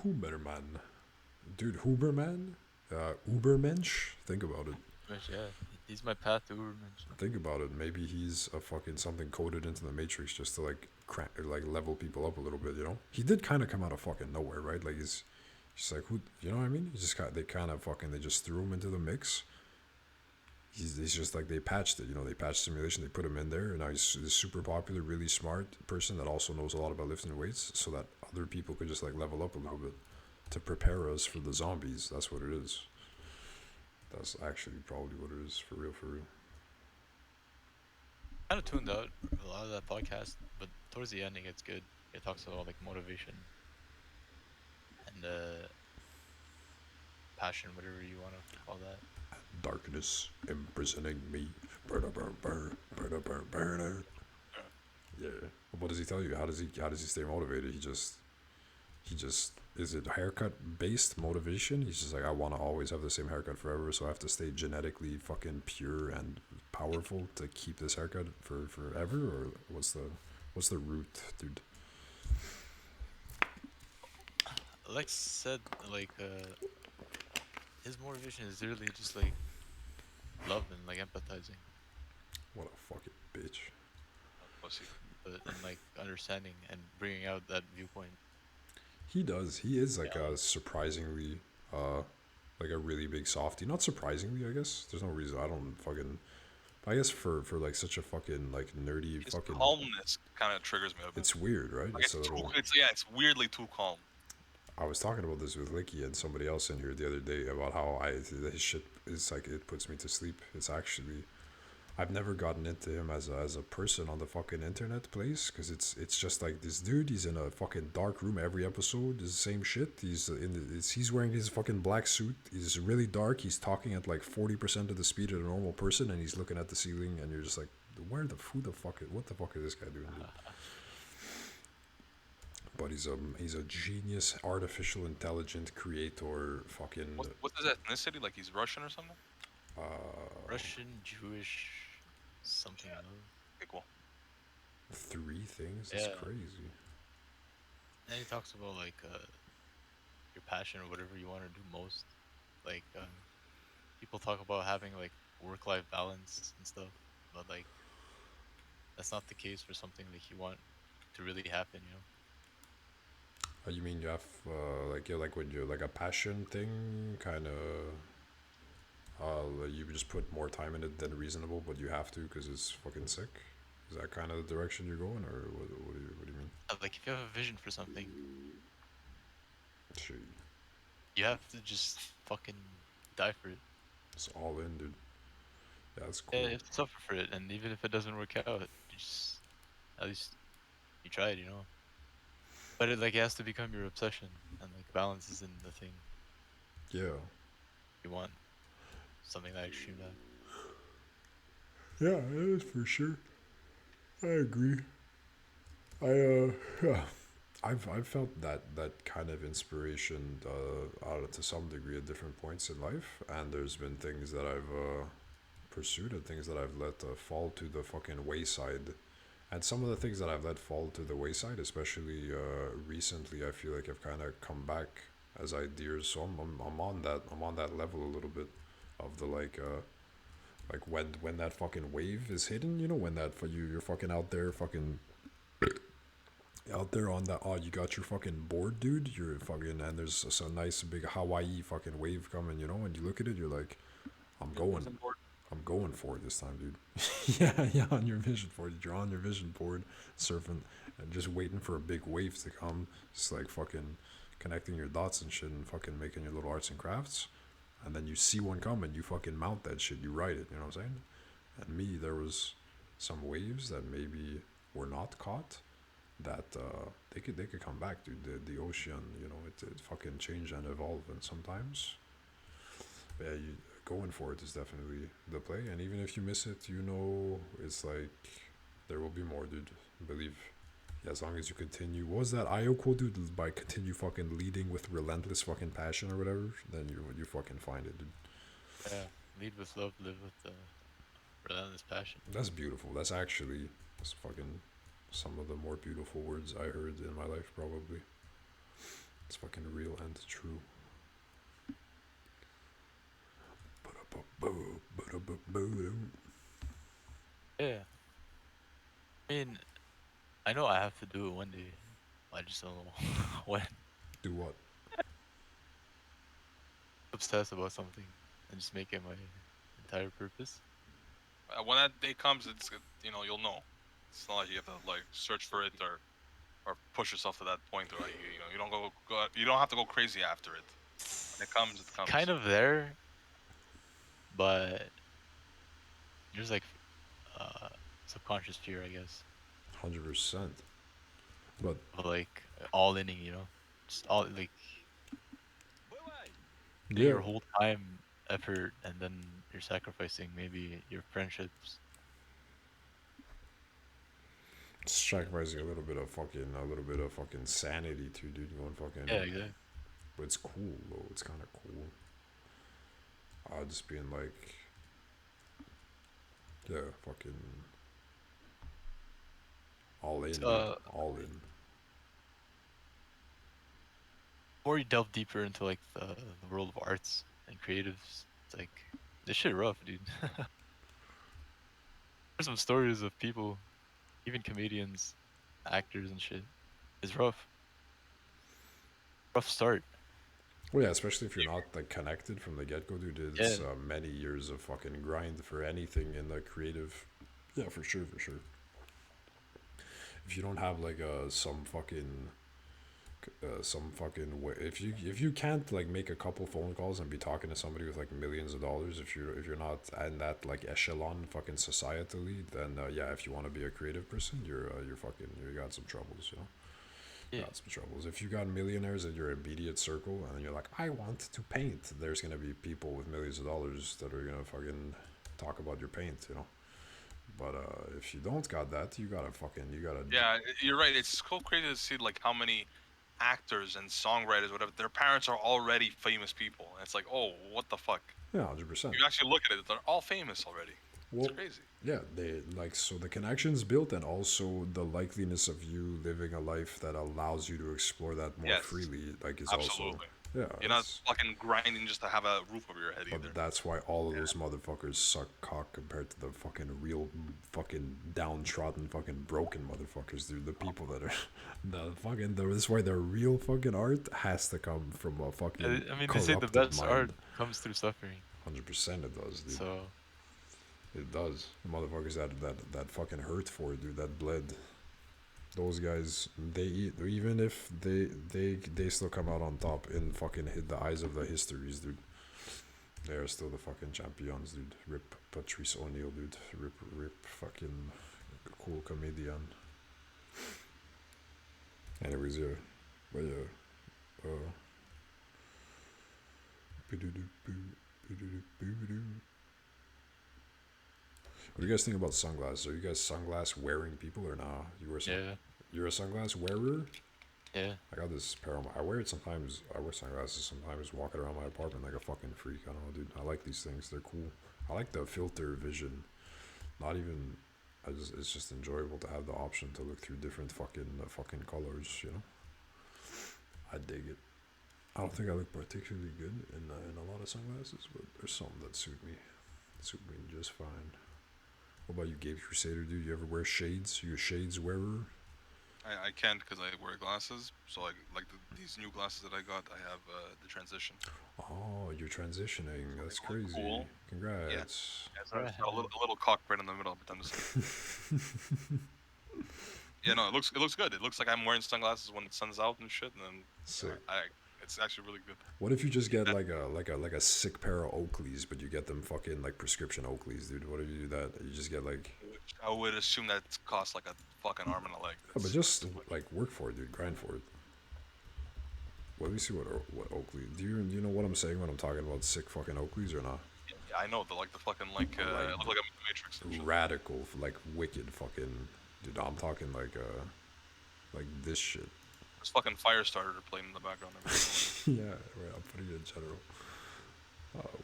S1: Huberman. Dude, Huberman? Ubermensch? Think about it.
S3: But yeah, he's my path to Ubermensch.
S1: Think about it. Maybe he's a fucking something coded into the Matrix just to like crank, like level people up a little bit, you know? He did kind of come out of fucking nowhere, right? Like he's like, who, you know what I mean? He just got, they just threw him into the mix. He's just like, they patched it, you know, they patched simulation, they put him in there, and now he's this super popular, really smart person that also knows a lot about lifting weights so that other people could just like level up a little bit to prepare us for the zombies. That's what it is. That's actually probably what it is, for real, for real.
S3: Kind of tuned out a lot of that podcast, but towards the ending, it's good. It talks about like motivation and passion, whatever you want to call that.
S1: Darkness imprisoning me. Burn, burn, burn, burn, burn, burn. Yeah. What does he tell you? How does he stay motivated? He just is it haircut based motivation? He's just like, I want to always have the same haircut forever, so I have to stay genetically fucking pure and powerful to keep this haircut for forever, or what's the root, dude?
S3: like I said, like his motivation is literally just like love and like empathizing,
S1: What a fucking bitch.
S2: Pussy.
S3: but and like understanding and bringing out that viewpoint.
S1: He does. He is like
S3: Yeah.
S1: a surprisingly, like a really big softie. Not surprisingly, I guess. There's no reason. I don't fucking. I guess for like such a fucking like nerdy
S2: His
S1: fucking.
S2: calmness kind of triggers me a bit.
S1: It's weird, right?
S2: Like
S1: It's
S2: it's
S1: a
S2: too.
S1: little.
S2: It's yeah. It's weirdly too calm.
S1: I was talking about this with Licky and somebody else in here the other day about how his shit is like it puts me to sleep. It's actually I've never gotten into him as a person on the fucking internet place because it's just like this dude. He's in a fucking dark room every episode. Is the same shit. He's wearing his fucking black suit. He's really dark. He's talking at like 40% of the speed of a normal person, and he's looking at the ceiling, and you're just like, who the fuck what the fuck is this guy doing, dude? But he's a genius, artificial intelligent creator. Fucking
S2: What's his ethnicity? Like he's Russian or something?
S3: Russian, Jewish, something else.
S2: Okay, cool.
S1: 3 things. That's
S3: Yeah.
S1: crazy.
S3: And he talks about like your passion or whatever you want to do most. Like people talk about having like work-life balance and stuff, but like that's not the case for something that you want to really happen. You know.
S1: Oh, you mean you have like you're like when you're like a passion thing, kind of. You just put more time in it than reasonable, but you have to because it's fucking sick. Is that kind of the direction you're going, or what do you mean?
S3: Like if you have a vision for something,
S1: Shit,
S3: you have to just fucking die for it.
S1: it's all in, dude. Yeah, that's
S3: Yeah,
S1: cool.
S3: you have to suffer for it, and even if it doesn't work out, you just at least you tried, you know. But it like it has to become your obsession, and like balance isn't the thing
S1: Yeah,
S3: you want. Something that extreme that.
S1: yeah, it is for sure. I agree. Yeah, I've felt that kind of inspiration to some degree at different points in life, and there's been things that I've pursued and things that I've let fall to the fucking wayside. And some of the things that I've let fall to the wayside, especially recently, I feel like I've kind of come back as ideas. So I'm on that level a little bit of the like when that fucking wave is hidden, you know, when that for you're fucking out there fucking out there on that, oh, you got your fucking board, dude, you're fucking, and there's a nice big Hawaii fucking wave coming, you know, and you look at it, you're like, I'm going
S2: Prison board.
S1: I'm going for it this time, dude. Yeah, on your vision board. You're on your vision board, surfing, and just waiting for a big wave to come. Just like fucking connecting your dots and shit, and fucking making your little arts and crafts. And then you see one come, and you fucking mount that shit. You ride it. You know what I'm saying? And me, there was some waves that maybe were not caught. That they could come back, dude. The ocean, you know, it fucking change and evolve, and sometimes, yeah, you going for it is definitely the play. And even if you miss it, you know, it's like there will be more, dude. Believe. Yeah, as long as you continue. What was that IO quote, dude? By continue fucking leading with relentless fucking passion or whatever, then you fucking find it, dude.
S3: Yeah, lead with love, live with relentless passion.
S1: That's beautiful. That's fucking some of the more beautiful words I heard in my life, probably. It's fucking real and true.
S3: Yeah, I mean, I know I have to do it one day. I just don't know when.
S1: Do what?
S3: Obsess about something and just make it my entire purpose.
S2: When that day comes, you'll know. It's not like you have to like search for it or push yourself to that point, or like you don't you don't have to go crazy after it. When it comes, it comes.
S3: Kind of there, but there's like subconscious fear, I guess,
S1: 100%. But
S3: of like all inning, you know, just all like putting
S1: yeah,
S3: your whole time, effort, and then you're sacrificing maybe your friendships.
S1: sacrificing a little bit of fucking sanity too, dude. Going fucking,
S3: Yeah, exactly.
S1: but it's cool though. It's kind of cool. Just being like, yeah, fucking all in, dude.
S3: Uh,
S1: All in.
S3: more you delve deeper into like the world of arts and creatives, it's like this shit rough, dude. There's some stories of people, even comedians, actors and shit. It's rough. Rough start.
S1: Well, yeah, especially if you're not like connected from the get go, dude.
S3: Yeah.
S1: It's many years of fucking grind for anything in the creative. Yeah, for sure, for sure. If you don't have like some fucking way, if you can't like make a couple phone calls and be talking to somebody with like millions of dollars, if you're not in that like echelon fucking societally, then yeah, if you want to be a creative person, you're fucking you got some troubles, you know.
S3: Yeah.
S1: Got some troubles. If you got millionaires in your immediate circle and you're like, I want to paint, there's gonna be people with millions of dollars that are gonna fucking talk about your paint, you know. But if you don't got that, you gotta.
S2: Yeah, you're right. It's so crazy to see like how many actors and songwriters, whatever, their parents are already famous people. And it's like, oh, what the fuck?
S1: Yeah, 100%.
S2: You actually look at it, they're all famous already.
S1: Well,
S2: It's crazy.
S1: yeah, they like so the connections built and also the likeliness of you living a life that allows you to explore that more
S2: Yes,
S1: freely, like is also
S2: absolutely.
S1: yeah.
S2: You're not
S1: It's,
S2: fucking grinding just to have a roof over your head either.
S1: but that's why all of those motherfuckers suck cock compared to the fucking real fucking downtrodden fucking broken motherfuckers, dude. The people that are that's why the real fucking art has to come from a fucking
S3: I mean, they say the
S1: corrupted
S3: best
S1: mind.
S3: art comes through suffering.
S1: 100% it does, dude.
S3: So
S1: It does. The motherfuckers that fucking hurt for it, dude. That bled. Those guys, they eat. Even if they still come out on top in fucking hit the eyes of the histories, dude. They are still the fucking champions, dude. Rip Patrice O'Neal, dude. Rip fucking cool comedian. Anyways, yeah. But yeah. What do you guys think about sunglasses? Are you guys sunglass wearing people or nah?
S3: yeah,
S1: You're a sunglass wearer?
S3: yeah.
S1: I got this pair of I wear it sometimes. I wear sunglasses sometimes walking around my apartment like a fucking freak. I don't know, dude. I like these things. They're cool. I like the filter vision. Not even. It's just enjoyable to have the option to look through different fucking colors. You know. I dig it. I don't think I look particularly good in a lot of sunglasses, but there's some that suit me just fine. What about you, Gabe Crusader, dude? You ever wear shades? You a shades wearer?
S2: I can't because I wear glasses. So like these new glasses that I got, I have the transition.
S1: Oh, you're transitioning. That's
S2: They look
S1: crazy.
S2: cool.
S1: Congrats.
S2: Yeah, so it's got a little cockpit in the middle, but I'm just yeah, no, it looks good. It looks like I'm wearing sunglasses when the sun's out and shit, and then
S1: Sick.
S2: it's actually really good.
S1: What if you just get like a sick pair of Oakleys, but you get them fucking like prescription Oakleys, dude? What if you do that? You just get like.
S2: I would assume that it costs like a fucking arm and a leg.
S1: Oh, but just like work for it, dude. Grind for it. Well, let me see what Oakley. Do you know what I'm saying when I'm talking about sick fucking Oakleys or not?
S2: Yeah, I know the fucking it look like a Matrix and shit.
S1: Radical, like wicked fucking. Dude, I'm talking like this shit.
S2: There's fucking Firestarter playing in the background.
S1: Yeah, wait, I'm putting it in general.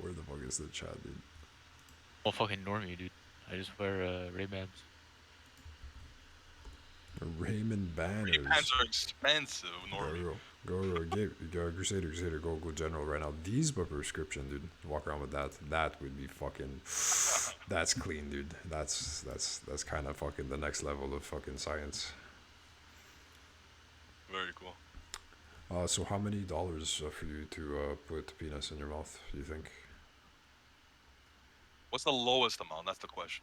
S1: Where the fuck is the chat, dude?
S3: Well, fucking normie, dude. I just wear Ray-Bans.
S1: Raymond Banners.
S2: Ray-Bans are expensive, normally.
S1: Go, Crusader, go general right now. These but prescription, dude. Walk around with that. That would be fucking. That's clean, dude. That's kind of fucking the next level of fucking science.
S2: Very cool.
S1: So how many dollars for you to put penis in your mouth? Do you think?
S2: What's the lowest amount? That's the question.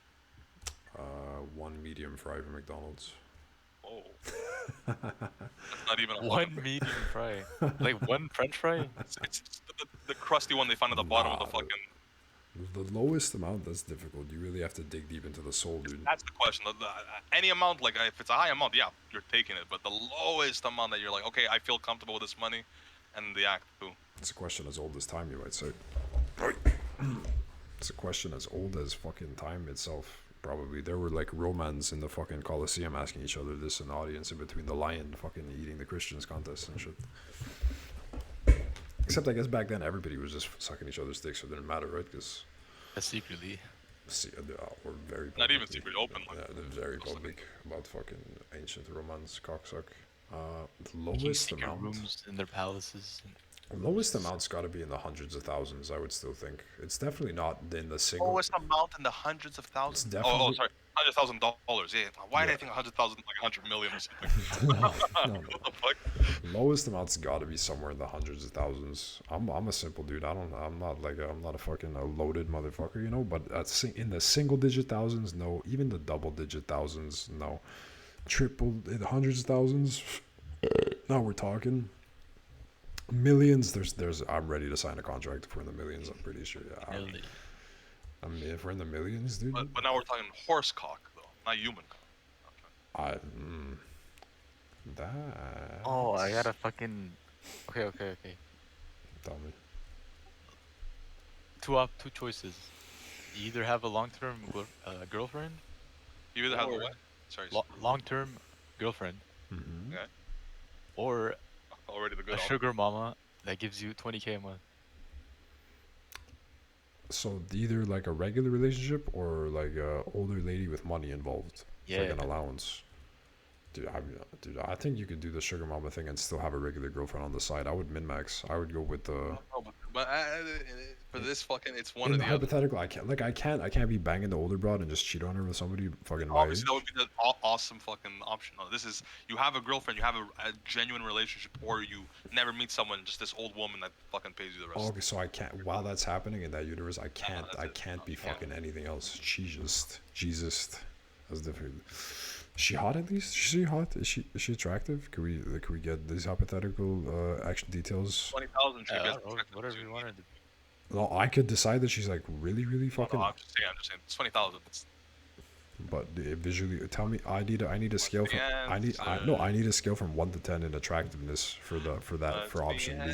S1: One medium fry from McDonald's.
S2: Oh. That's not even a
S3: One medium fry. Like one French fry?
S2: It's the crusty one they find at the bottom of the fucking.
S1: The lowest amount, that's difficult. You really have to dig deep into the soul, dude.
S2: That's the question. Any amount, like if it's a high amount, yeah, you're taking it. But the lowest amount that you're like, okay, I feel comfortable with this money, and the act too.
S1: It's a question as old as time, you might say. It's a question as old as fucking time itself. Probably there were like Romans in the fucking Colosseum asking each other this in the audience in between the lion fucking eating the Christians contest and shit. Except I guess back then everybody was just sucking each other's dicks, so it didn't matter, right? Because
S3: Secretly.
S1: we're very
S2: Not even secret, open.
S1: Yeah, they're very public about fucking ancient Romans cocksuck. The
S3: Kings
S1: lowest
S3: take your
S1: amount.
S3: rooms in their palaces.
S1: Lowest amount's got to be in the hundreds of thousands. I would still think it's definitely not in the single.
S2: Lowest amount in the hundreds of thousands.
S1: It's
S2: Oh,
S1: definitely
S2: sorry, $100,000. Yeah. Why did I
S1: Yeah.
S2: think 100,000 like 100 million or something?
S1: no,
S2: What the fuck?
S1: lowest amount's got to be somewhere in the hundreds of thousands. I'm a simple dude. I'm not a fucking loaded motherfucker, you know. But in the single digit thousands, no. Even the double digit thousands, no. Triple in the hundreds of thousands. Now we're talking millions. There's. I'm ready to sign a contract if we're in the millions. I'm pretty sure. Yeah.
S3: Really.
S1: I mean, if we're in the millions, dude.
S2: But now we're talking horse cock though, not human cock.
S1: I. That.
S3: Oh, I gotta fucking. Okay.
S1: Tell me.
S3: Two choices. You either have a long-term girlfriend,
S2: You either have the
S3: Or-
S2: what? Sorry.
S3: long-term girlfriend,
S1: Mm-hmm.
S2: Okay.
S3: or
S2: Already the good.
S3: a sugar mama that gives you 20K a month.
S1: So either like a regular relationship or like a older lady with money involved,
S3: Yeah.
S1: like an allowance. Dude, I think you could do the sugar mama thing and still have a regular girlfriend on the side. I would min max. I would go with the.
S2: No, but for this fucking, it's one
S1: In
S2: or
S1: the
S2: the other.
S1: hypothetical, I can't be banging the older broad and just cheat on her with somebody fucking my age.
S2: Obviously, that would be the awesome fucking option. No, this is you have a girlfriend, you have a genuine relationship, or you never meet someone, just this old woman that fucking pays you the rest.
S1: Oh, okay, so I can't. While that's happening in that universe, I can't.
S2: that's
S1: I
S2: it.
S1: can't be
S2: Yeah.
S1: fucking anything else. Jesus, that's different. Is she hot at least? Is she hot? Is she attractive? Could we get these hypothetical action details?
S2: 20,000.
S3: I don't know, whatever you wanted to be.
S1: No, I could decide that she's like really fucking.
S2: I'm just saying. It's 20,000.
S1: But visually, tell me. I need a scale from.
S2: Yeah,
S1: I need a scale from 1 to 10 in attractiveness for option B.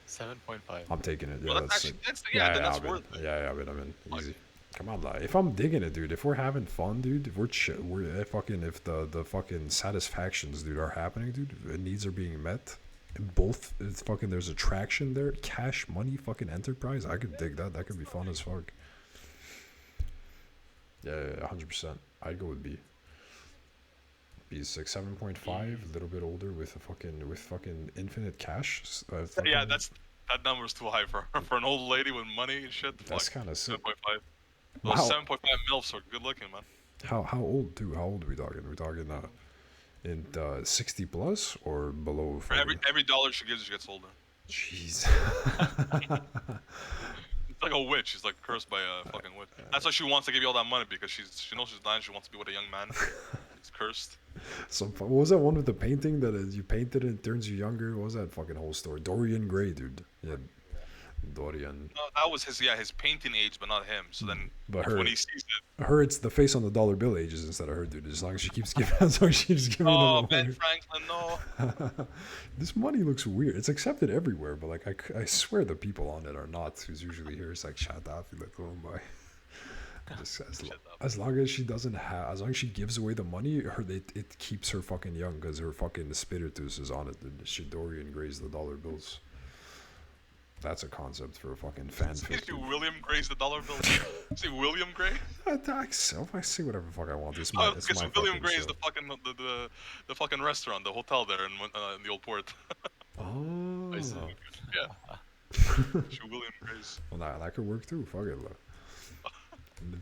S3: 7.5.
S1: I'm taking it. Yeah,
S2: Well,
S1: that's
S2: actually,
S1: sick.
S2: then that's
S1: I'm in.
S2: worth it.
S1: Yeah, I'm in.
S2: Like-
S1: Easy. Come on, like, if I'm digging it, dude. If we're having fun, dude. If if the fucking satisfactions, dude, are happening, dude. The needs are being met. And both, it's fucking. There's attraction there. Cash, money, fucking enterprise. I could dig that. That could be fun as fuck. Yeah, 100%. I'd go with B. B is 7.5, a little bit older with fucking infinite cash.
S2: Yeah, that number's too high for for an old lady with money and shit.
S1: That's kind of sick.
S2: 7.5.
S1: Wow.
S2: Those 7.5 milfs are good looking, man.
S1: How old too? How old are we talking? We're talking in 60 plus or below?
S2: For
S1: 40?
S2: every dollar she gives, she gets older.
S1: Jeez.
S2: It's like a witch. She's like cursed by a fucking witch. That's why she wants to give you all that money because she knows she's dying. She wants to be with a young man. It's cursed.
S1: So what was that one with the painting that you painted and it turns you younger? What was that fucking whole story? Dorian Gray, dude. Yeah, Dorian.
S2: No, that was his painting age, but not him. So then
S1: But her,
S2: when he sees it,
S1: her, it's the face on the dollar bill ages instead of her, dude. As long as she keeps giving, as long as she keeps giving
S2: oh
S1: them
S2: Ben
S1: away.
S2: Franklin, no.
S1: This money looks weird. It's accepted everywhere, but like I swear the people on it are not. Who's usually here? It's like shut up, you let go by. Just as long as she doesn't have, as long as she gives away the money, it keeps her fucking young because her fucking spiritus is on it. The Dorian Gray's the dollar bills. That's a concept for a fucking fanfic.
S2: See William Gray's the dollar bill. See William Gray.
S1: I say whatever the fuck I want. It's
S2: Oh,
S1: my
S2: because
S1: fucking
S2: William Gray is
S1: show.
S2: the fucking the fucking restaurant, the hotel there in the old port.
S1: Oh,
S2: Yeah. See William Gray's.
S1: well, that could work too. Fuck it, look.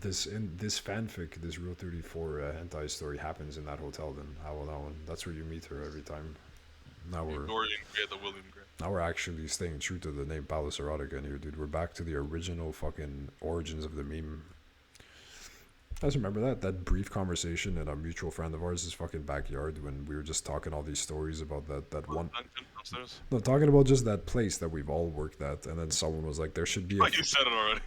S1: This fanfic, this Rule 34 hentai story happens in that hotel. Then how will that one? That's where you meet her every time. Now we're
S2: Dorian Gray, the William Gray.
S1: Now we're actually staying true to the name Palace Erotica in here, dude. We're back to the original fucking origins of the meme. I just remember that brief conversation in a mutual friend of ours' fucking backyard when we were just talking all these stories about that one.
S2: Downstairs.
S1: No, talking about just that place that we've all worked at, and then someone was like, "There should be a,
S2: Like you said it already.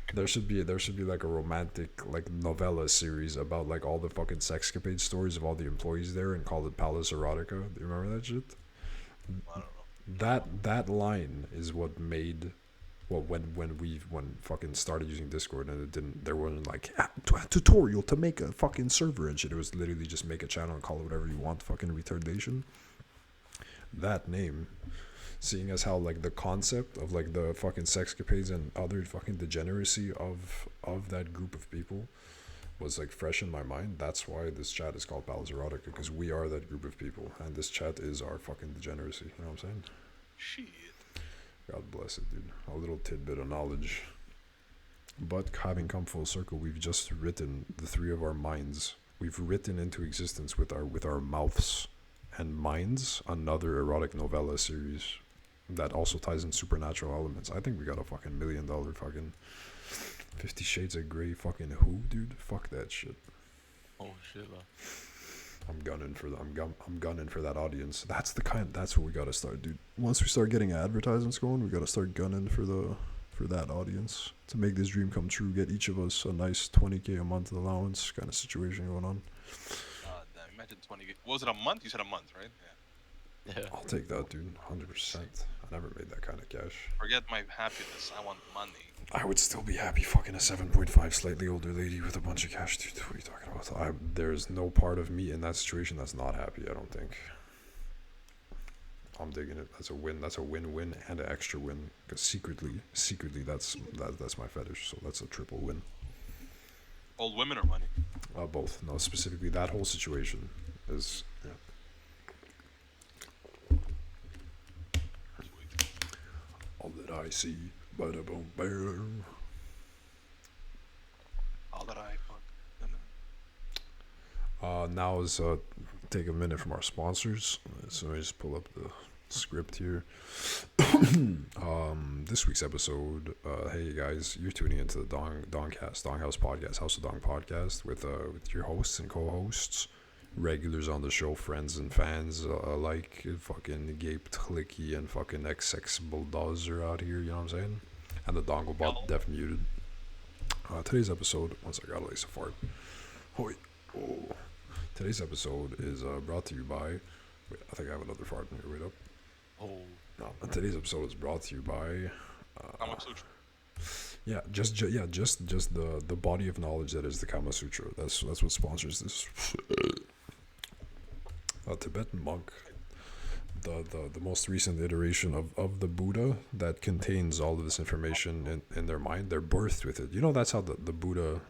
S1: there should be like a romantic like novella series about like all the fucking sexcapade stories of all the employees there, and call it Palace Erotica." Do you remember that shit?
S2: I don't know.
S1: That line is what made when fucking started using Discord, and there wasn't like tutorial to make a fucking server and shit. It was literally just make a channel and call it whatever you want, fucking retardation. That name, seeing as how like the concept of like the fucking sexcapades and other fucking degeneracy of that group of people was like fresh in my mind. That's why this chat is called Palace Erotica, because we are that group of people, and this chat is our fucking degeneracy. You know what I'm saying?
S2: Shit.
S1: God bless it, dude. A little tidbit of knowledge. But having come full circle, we've just written, the three of our minds, we've written into existence with our mouths and minds another erotic novella series that also ties in supernatural elements. I think we got a fucking $1 million fucking 50 Shades of Grey fucking who, dude? Fuck that shit.
S3: Oh shit, man.
S1: I'm gunning for I'm gunning for that audience. That's what we gotta start, dude. Once we start getting advertisements going, we gotta start gunning for that audience to make this dream come true. Get each of us a nice $20K a month allowance kind of situation going on.
S2: Damn, imagine 20. What was it, a month? You said a month, right? Yeah.
S3: Yeah.
S1: I'll take that, dude. 100%. I never made that kind of cash.
S2: Forget my happiness. I want money.
S1: I would still be happy fucking a 7.5 slightly older lady with a bunch of cash, dude. What are you talking about? There's no part of me in that situation that's not happy, I don't think. I'm digging it. That's a win. That's a win-win and an extra win. Because secretly, that's my fetish. So that's a triple win.
S2: Old women or money?
S1: Both. No, specifically that whole situation is. Yeah.
S2: Sweet.
S1: All that I see, bada boom, bam.
S2: All that I fuck.
S1: Now is take a minute from our sponsors. So I just pull up the script here. This week's episode. Hey guys, you're tuning into the Dongcast, Donghouse podcast, House of Dong podcast with your hosts and co-hosts, regulars on the show, friends and fans alike. Fucking Gabe Clicky and fucking XX Bulldozer out here. You know what I'm saying? And the Donglebot Def Muted. Today's episode. Once I got a lace of fart. Oh. Today's episode is brought to you by. Wait, I think I have another fart in here. Wait up.
S3: Oh.
S1: No, today's episode is brought to you by.
S2: Kama Sutra.
S1: Yeah, just the body of knowledge that is the Kama Sutra. That's what sponsors this. A Tibetan monk, the most recent iteration of the Buddha that contains all of this information in their mind. They're birthed with it. You know, that's how the Buddha.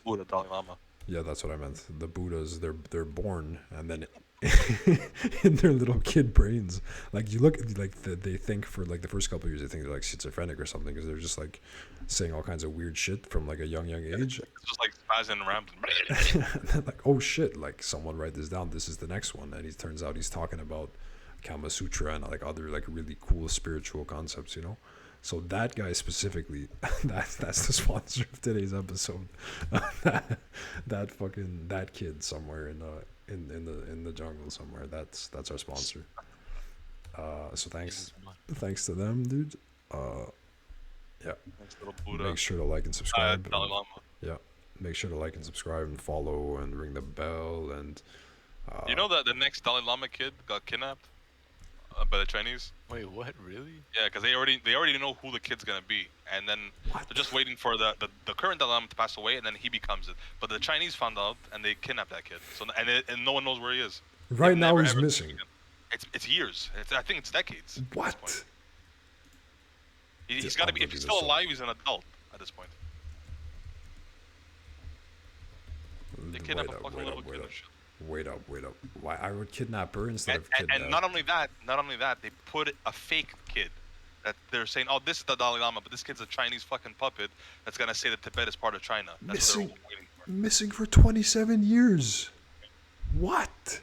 S2: Buddha, Dalai Lama.
S1: Yeah, that's what I meant. The Buddhas, they're born, and then in their little kid brains, like you look, like they think for like the first couple of years, they think they're like schizophrenic or something because they're just like saying all kinds of weird shit from like a young age.
S2: It's just like spazzing around.
S1: And then like, oh shit, like someone write this down. This is the next one, and he turns out he's talking about Kama Sutra and like other like really cool spiritual concepts, you know. So that guy specifically, that's the sponsor of today's episode. that kid somewhere in the jungle somewhere. That's our sponsor. So thanks to them, dude. Yeah.
S2: Nice little Buddha.
S1: Make sure to like and subscribe.
S2: Dalai Lama.
S1: Yeah. Make sure to like and subscribe and follow and ring the bell and.
S2: You know that the next Dalai Lama kid got kidnapped by the Chinese?
S3: Wait, what? Really?
S2: Yeah, because they already know who the kid's gonna be, and then they're just waiting for the current Dalai Lama to pass away, and then he becomes it. But the Chinese found out, and they kidnapped that kid. So and no one knows where he is.
S1: Right now
S2: Never,
S1: he's
S2: ever
S1: missing.
S2: seen him. It's years. I think it's decades. at this
S1: What?
S2: point. He's got to be. If he's still alive, he's an adult at this point. They kidnap a fucking little kid and shit.
S1: Wait up. Why I would kidnap her instead of kidnap?
S2: And not only that, they put a fake kid that they're saying, oh, this is the Dalai Lama, but this kid's a Chinese fucking puppet that's gonna say that Tibet is part of China. That's what they're waiting for.
S1: Missing for 27 years. What?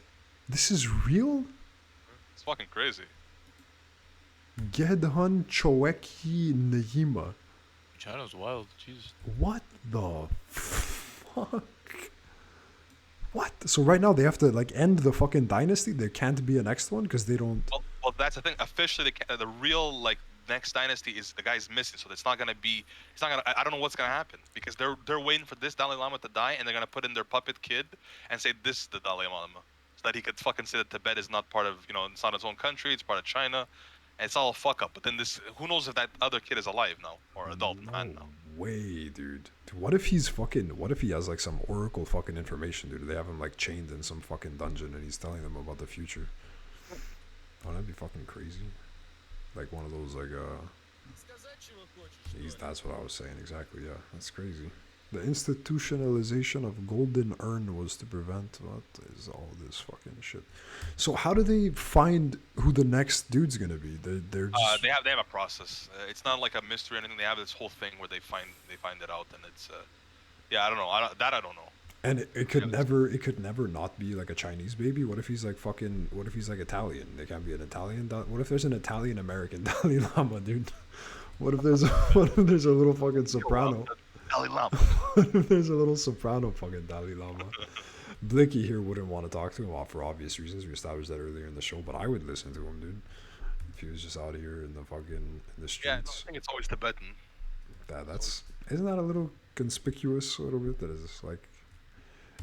S1: This is real?
S2: It's fucking crazy.
S1: Gedhan Choeki Nahima.
S3: China's wild. Jeez.
S1: What the fuck? What? So right now they have to like end the fucking dynasty? There can't be a next one because they don't.
S2: Well, that's the thing. Officially, the real like next dynasty is the guy's missing, so it's not gonna be. It's not gonna. I don't know what's gonna happen because they're waiting for this Dalai Lama to die, and they're gonna put in their puppet kid and say this is the Dalai Lama, so that he could fucking say that Tibet is not part of, you know, it's not its own country, it's part of China, and it's all a fuck up. But then this, who knows if that other kid is alive now or adult man now?
S1: Way, dude. What if he has like some oracle fucking information, dude? They have him like chained in some fucking dungeon and he's telling them about the future. Oh, that'd be fucking crazy. Like one of those like that's what I was saying exactly. Yeah, that's crazy. The institutionalization of golden urn was to prevent what is all this fucking shit. So how do they find who the next dude's gonna be? They're just
S2: They have a process. It's not like a mystery or anything. They have this whole thing where they find it out, and it's yeah, I don't know. I don't know.
S1: and it
S2: To be
S1: could
S2: honest.
S1: never not be like a Chinese baby. What if he's like fucking? What if he's like Italian? They can't be an Italian. What if there's an Italian American Dalai Lama, dude? What if there's a little fucking soprano?
S2: Dalai Lama.
S1: What if there's a little soprano fucking Dalai Lama? Blicky here wouldn't want to talk to him for obvious reasons. We established that earlier in the show, but I would listen to him, dude. If he was just out here in the
S2: Yeah,
S1: streets.
S2: I think it's always Tibetan.
S1: That's isn't that a little conspicuous a little bit? That is like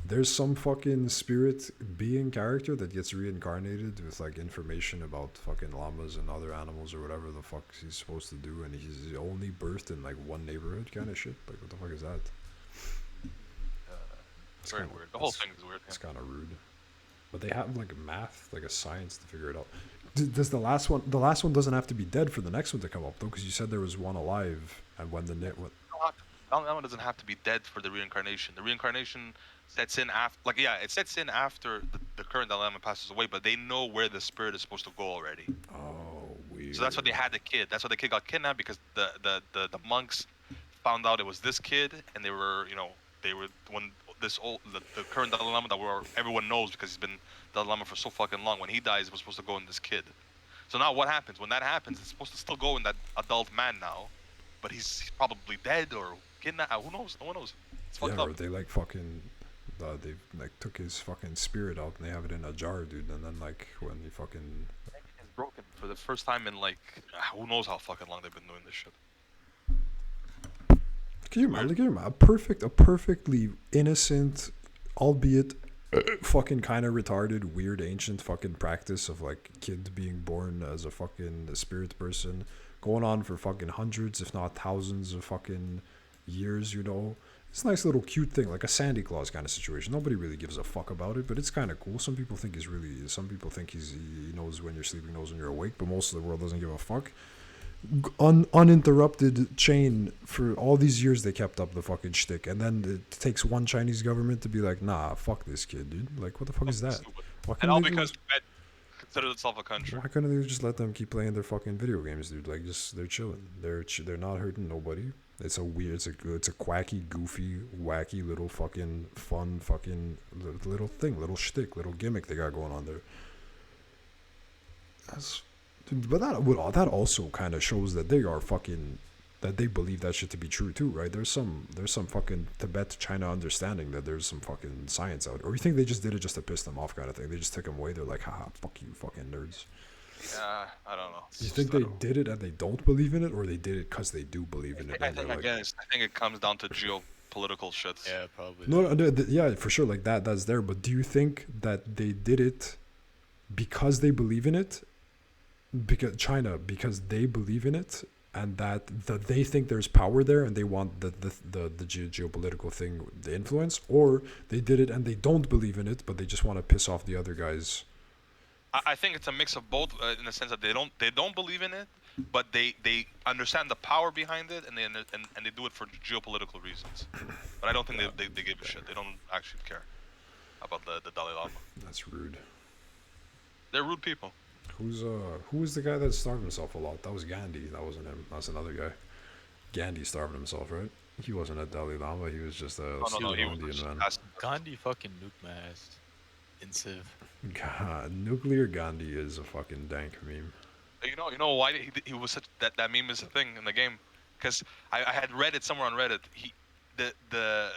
S1: there's some fucking spirit being character that gets reincarnated with like information about fucking llamas and other animals or whatever the fuck he's supposed to do, and he's only birthed in like one neighborhood kind of shit. Like what the fuck is that?
S2: It's very weird. The whole thing is weird.
S1: It's kind of rude. But they have like math, like a science to figure it out. Does the last one? The last one doesn't have to be dead for the next one to come up though, because you said there was one alive, and when the net went.
S2: That one doesn't have to be dead for the reincarnation. The reincarnation sets in after, like, yeah, it sets in after the current Dalai Lama passes away, but they know where the spirit is supposed to go already.
S1: Oh, weird.
S2: So that's why they had the kid. That's why the kid got kidnapped, because the monks found out it was this kid, and they were when the current Dalai Lama that everyone knows because he's been Dalai Lama for so fucking long. When he dies, it was supposed to go in this kid. So now what happens? When that happens, it's supposed to still go in that adult man now, but he's probably dead or kidnapped. Who knows? No one knows. It's fucked
S1: Yeah,
S2: up.
S1: or they like fucking. They like took his fucking spirit out and they have it in a jar, dude. And then like when he fucking.
S2: It's broken for the first time in like who knows how fucking long they've been doing this shit.
S1: Can you imagine? A perfectly innocent, albeit fucking kind of retarded, weird, ancient fucking practice of like kids being born as a fucking spirit person, going on for fucking hundreds, if not thousands of fucking years. You know, it's a nice little cute thing, like a Santa Claus kind of situation. Nobody really gives a fuck about it, but it's kind of cool. Some people think Some people think he knows when you're sleeping, knows when you're awake, but most of the world doesn't give a fuck. Uninterrupted chain for all these years they kept up the fucking shtick, and then it takes one Chinese government to be like, nah, fuck this kid, dude. Like, what the fuck is that? Why
S2: And all
S1: they
S2: because Tibet considers itself a country.
S1: why couldn't they just let them keep playing their fucking video games, dude? Like, just they're chilling. They're not hurting nobody. It's a quacky, goofy, wacky little fucking fun fucking little thing, little shtick, little gimmick they got going on there. But that also kind of shows that they are fucking that they believe that shit to be true too, right? There's some fucking Tibet China understanding that there's some fucking science out, or you think they just did it just to piss them off kind of thing? They just took them away. They're like, haha, fuck you, fucking nerds.
S2: Yeah, I don't know.
S1: You think they did it and they don't believe in it, or they did it because they do believe in it?
S2: I think it comes down to geopolitical shit.
S3: Yeah, probably.
S1: No, yeah, for sure, like that's there. But do you think that they did it because they believe in it? Because they believe in it, and that they think there's power there, and they want the geopolitical thing, the influence, or they did it and they don't believe in it, but they just want to piss off the other guys.
S2: I think it's a mix of both, in the sense that they don't believe in it, but they understand the power behind it, and they do it for geopolitical reasons. But I don't think they give a shit. They don't actually care about the Dalai Lama.
S1: That's rude.
S2: They're rude people.
S1: Who was the guy that starved himself a lot? That was Gandhi. That wasn't him. That's another guy. Gandhi starved himself, right? He wasn't a Dalai Lama. He was just a Indian man.
S3: Gandhi fucking nuked my ass in Civ.
S1: God, nuclear Gandhi is a fucking dank meme.
S2: You know why he was such that meme is a thing in the game, because I had read it somewhere on Reddit. The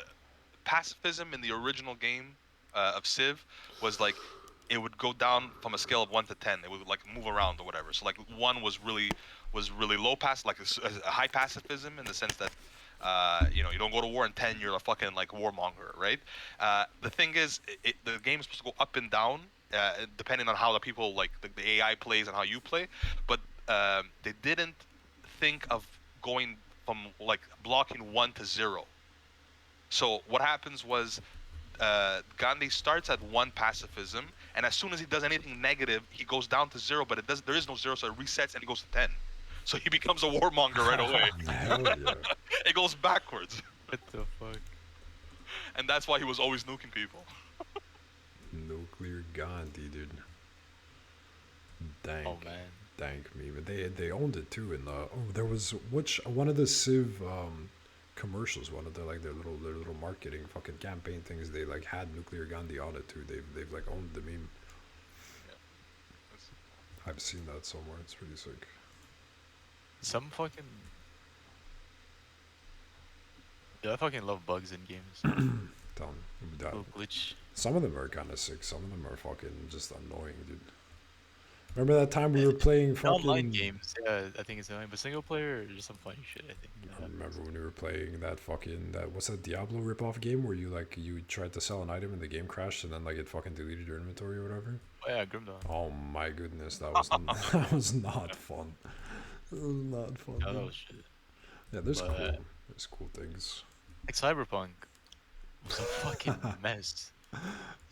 S2: pacifism in the original game of Civ was like, it would go down from a scale of 1 to 10. It would like move around or whatever. So like 1 was really low pass, like a high pacifism in the sense that you don't go to war, and 10 you're a fucking like warmonger, right? The thing is, the game is supposed to go up and down depending on how the people, like the AI plays and how you play, but they didn't think of going from like blocking 1 to 0. So what happens was, Gandhi starts at 1 pacifism, and as soon as he does anything negative, he goes down to 0. But there is no 0, so it resets and he goes to 10. So he becomes a warmonger right away.
S1: Hell yeah.
S2: It goes backwards.
S3: What the fuck?
S2: and that's why he was always nuking people.
S1: Nuclear Gandhi, dude.
S3: Oh
S1: Dank.
S3: man.
S1: Dank me. But they owned it too in the there was one of the Civ commercials, one of their like their little marketing fucking campaign things, they like had Nuclear Gandhi on it too. They've like owned the meme.
S2: It's-
S1: I've seen that somewhere. It's pretty sick.
S3: Some fucking. Yeah, I fucking love bugs in games.
S1: Tell me.
S3: Little glitch.
S1: Some of them are kind of sick. Some of them are fucking just annoying, dude. Remember that time we were playing fucking...
S3: Online games, yeah, I think it's annoying, but single player, just some funny shit, I think.
S1: I remember when we were playing that fucking... what's that Diablo ripoff game where you like you tried to sell an item and the game crashed and then like it fucking deleted your inventory or whatever?
S3: Oh yeah, Grim Dawn.
S1: Oh my goodness, that was that was not fun. It was not fun.
S3: Yeah, that
S1: dude.
S3: was shit.
S1: Yeah, there's
S3: But-
S1: cool things.
S3: Like Cyberpunk was a fucking mess,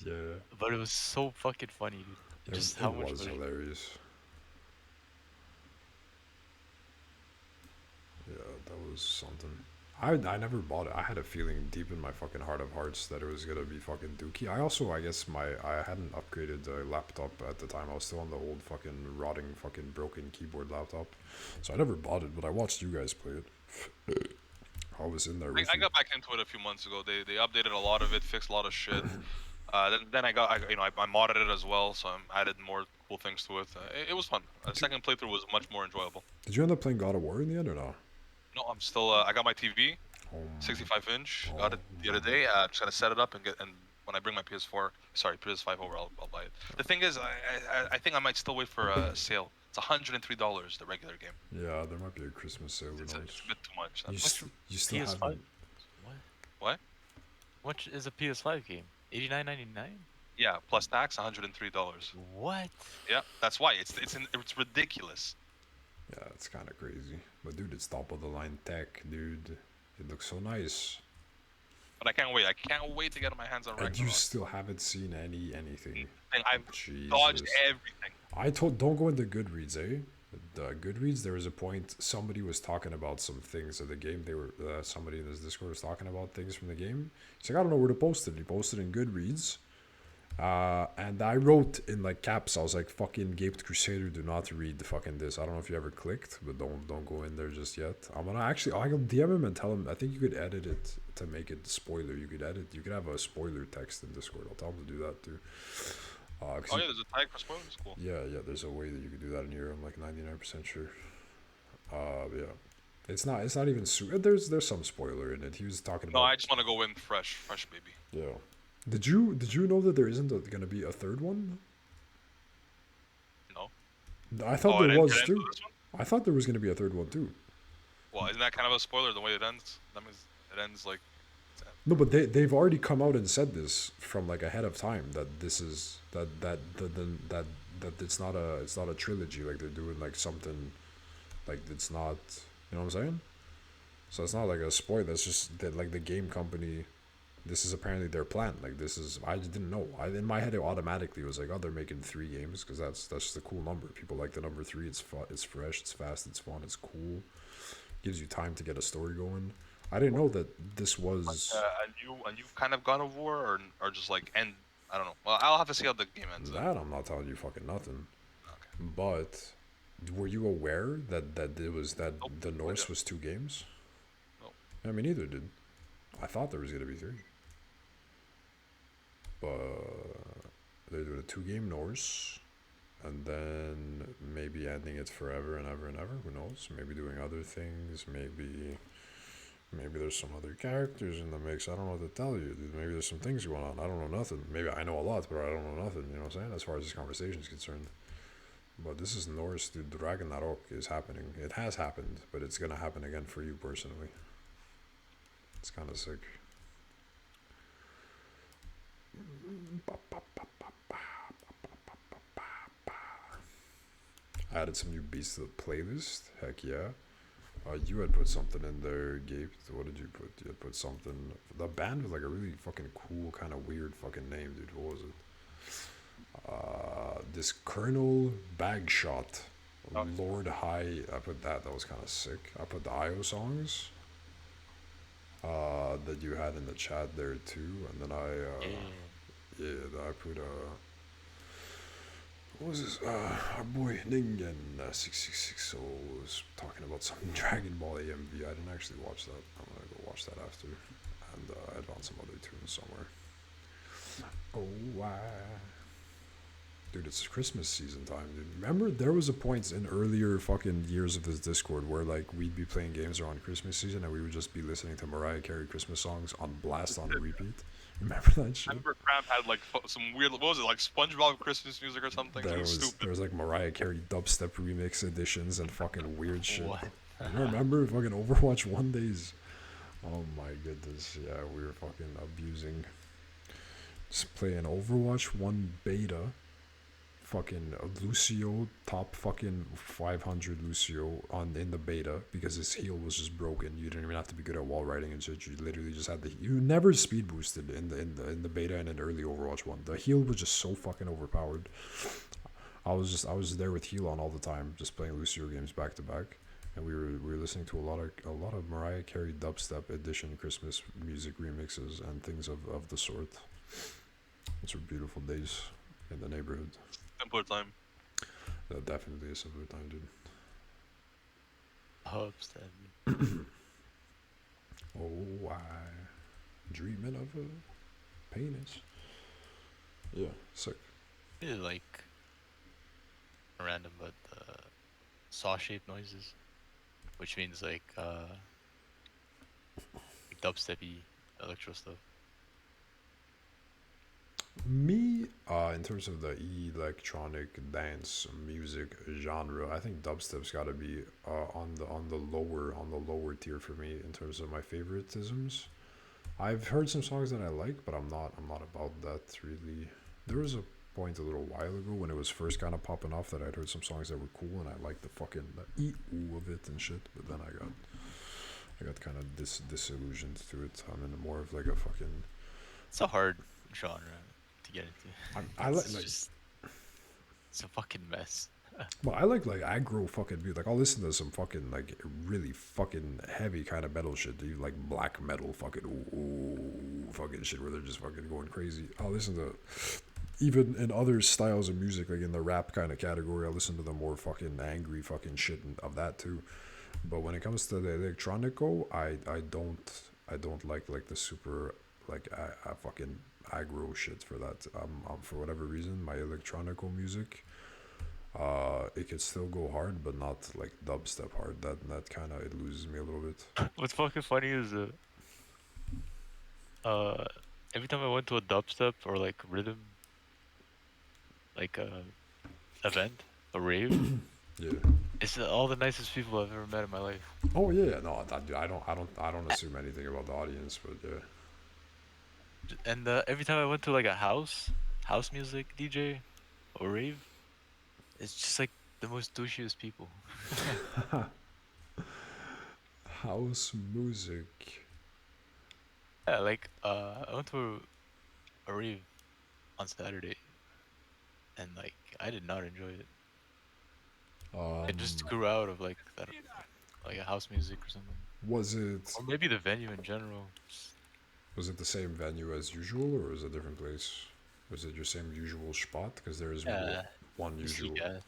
S1: Yeah,
S3: but it was so fucking funny, dude. Just how much
S1: was
S3: better-
S1: hilarious. Yeah, that was something. I never bought it. I had a feeling deep in my fucking heart of hearts that it was gonna be fucking dookie. I guess I hadn't upgraded the laptop at the time. I was still on the old fucking rotting fucking broken keyboard laptop, so I never bought it. But I watched you guys play it. I was in there with
S2: I
S1: you.
S2: got back into it a few months ago. They updated a lot of it, fixed a lot of shit. Then I modded it as well, so I added more cool things to it. It was fun. Second playthrough was much more enjoyable.
S1: Did you end up playing God of War in the end or no?
S2: No, I'm still. I got my TV,
S1: Oh,
S2: 65 inch. Got it the other day. Just gotta set it up and when I bring my PS5 over, I'll buy it. The thing is, I think I might still wait for a sale. It's $103 the regular game.
S1: yeah, there might be a Christmas sale. Who
S2: It's a
S1: knows?
S2: bit too much.
S1: You still
S3: PS5?
S1: haven't.
S3: What?
S2: What?
S3: What is a PS5 game? $89.99?
S2: Yeah, plus tax, $103.
S3: What?
S2: Yeah, that's why it's ridiculous.
S1: Yeah, it's kind of crazy. But dude, it's top of the line tech, dude. It looks so nice.
S2: But I can't wait. I can't wait to get my hands on
S1: And you
S2: Ragnarok.
S1: still haven't seen anything.
S2: And I've
S1: Jesus.
S2: dodged everything.
S1: I told don't go into Goodreads, eh? The Goodreads, there was a point somebody was talking about some things of the game. They were somebody in this Discord was talking about things from the game. He's like, I don't know where to post it. He posted in Goodreads. And I wrote in like caps, I was like, fucking Gaped Crusader, do not read the fucking this. I don't know if you ever clicked, but don't go in there just yet. I'm gonna actually, I'll DM him and tell him, I think you could edit it to make it spoiler. You could have a spoiler text in Discord. I'll tell him to do that too.
S2: Oh yeah, there's a tag for spoilers. Cool.
S1: Yeah, there's a way that you could do that in here. I'm like 99% sure. Yeah. It's not even there's some spoiler in it. He was talking
S2: No,
S1: about...
S2: I just want to go in fresh baby.
S1: Yeah. Did you know that there isn't going to be a third one?
S2: No.
S1: I thought
S2: it
S1: there was
S2: ends
S1: too.
S2: with this one?
S1: I thought there was going to be a third one too.
S2: Well, isn't that kind of a spoiler the way it ends? That means it ends like.
S1: No, but they've already come out and said this from like ahead of time that this is that it's not a trilogy, like they're doing like something like it's not, you know what I'm saying? So it's not like a spoiler. It's just that like the game company, this is apparently their plan. Like this is, I just didn't know. In my head it automatically was like, oh, they're making 3 games because that's just a cool number. People like the number 3. It's fun, it's fresh, it's fast, it's fun, it's cool. Gives you time to get a story going. I didn't know that this was
S2: a new kind of God of War, or just like end. I don't know. Well, I'll have to see how the game ends.
S1: that. I'm not telling you fucking nothing.
S2: Okay.
S1: But were you aware that it was that
S2: Nope,
S1: the
S2: no
S1: Norse
S2: idea.
S1: was 2 games?
S2: No.
S1: I mean, neither did. I thought there was gonna be 3. But they're doing a 2-game Norse, and then maybe ending it forever and ever and ever. Who knows? Maybe doing other things. Maybe there's some other characters in the mix. I don't know what to tell you, dude. Maybe there's some things going on. I don't know nothing. Maybe I know a lot, but I don't know nothing. You know what I'm saying? As far as this conversation is concerned. But this is Norse, dude. The Ragnarok is happening. It has happened, but it's gonna happen again for you personally. It's kind of sick. I added some new beats to the playlist. Heck yeah. You had put something in there, Gabe. What did you put? You had put something. The band was like a really fucking cool, kind of weird fucking name, dude. What was it? This Colonel Bagshot.
S2: Oh.
S1: Lord High. I put that. That was kind of sick. I put the IO songs. that you had in the chat there too, and then
S3: Yeah.
S1: I put what was this? Our boy Ningen 666 was talking about some Dragon Ball AMV. I didn't actually watch that. I'm gonna go watch that after, and I found some other tunes somewhere. Oh why? Dude, it's Christmas season time, dude. Remember, there was a point in earlier fucking years of this Discord where, like, we'd be playing games around Christmas season and we would just be listening to Mariah Carey Christmas songs on blast on repeat. Remember that
S2: I
S1: shit?
S2: remember Cramp had like some weird. What was it, like SpongeBob Christmas music or something?
S1: There
S2: Something
S1: was
S2: stupid.
S1: like Mariah Carey dubstep remix editions and fucking weird shit.
S3: What?
S1: You remember fucking Overwatch 1 days? Oh my goodness, yeah, we were fucking abusing. Just playing Overwatch 1 beta. Fucking Lucio, top fucking 500 Lucio in the beta because his heal was just broken. You didn't even have to be good at wall riding and shit. You literally just had you never speed boosted in the beta and in early Overwatch 1. The heal was just so fucking overpowered. I was there with heal on all the time, just playing Lucio games back to back, and we were listening to a lot of Mariah Carey dubstep edition Christmas music remixes and things of the sort. Those were beautiful days in the neighborhood.
S2: Simpler time.
S1: That definitely is simpler time, dude.
S3: Upstairs.
S1: Oh, I dreaming of a penis. Yeah, sick.
S3: Really like random, but saw-shaped noises, which means like dubsteppy electro stuff.
S1: Me, in terms of the electronic dance music genre, I think dubstep's got to be on the lower tier for me in terms of my favoritisms. I've heard some songs that I like, but I'm not about that really. There was a point a little while ago when it was first kind of popping off that I'd heard some songs that were cool and I liked the fucking ooh of it and shit. But then I got kind of disillusioned to it. I'm in more of like a fucking.
S3: It's a hard genre to get into.
S1: I like
S3: it's a fucking mess.
S1: Well, I like aggro fucking music. Like I'll listen to some fucking like really fucking heavy kind of metal shit. Do you like black metal fucking ooh fucking shit where they're just fucking going crazy? I'll listen to even in other styles of music, like in the rap kind of category. I listen to the more fucking angry fucking shit of that too. But when it comes to the electronico, I don't like the super like I fucking aggro shit for that. For whatever reason, my electronico music. It could still go hard, but not like dubstep hard. That kind of it loses me a little bit.
S3: What's fucking funny is every time I went to a dubstep or like rhythm like event, a rave,
S1: Yeah.
S3: it's all the nicest people I've ever met in my life.
S1: Oh yeah. No, I don't assume anything about the audience, but yeah.
S3: And every time I went to like a house music DJ or rave, it's just like the most douchiest people.
S1: House music.
S3: Yeah, like I went to a rave on Saturday, and like I did not enjoy it. It just grew out of like that, like a house music or something,
S1: Was it
S3: or maybe the venue in general.
S1: the same venue as usual, or was it a different place? Was it your same usual spot? Because there is
S3: Yeah,
S1: one
S3: the sea
S1: usual.
S3: gas.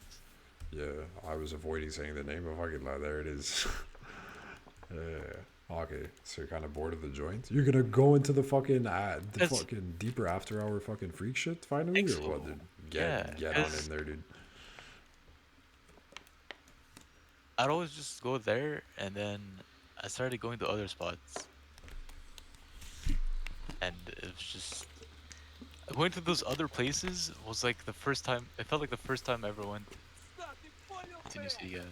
S1: Yeah, I was avoiding saying the name of fucking lie. There it is. Yeah. Okay, so you're kind of bored of the joint. You're gonna go into the fucking
S3: That's-
S1: fucking deeper after hour fucking freak shit finally,
S3: Think
S1: or what,
S3: so.
S1: dude?
S3: Yeah,
S1: Get on
S3: 'cause-
S1: in there, dude.
S3: I'd always just go there, and then I started going to other spots, and it was just going to those other places was like the first time. It felt like the first time I ever went to New City Gas.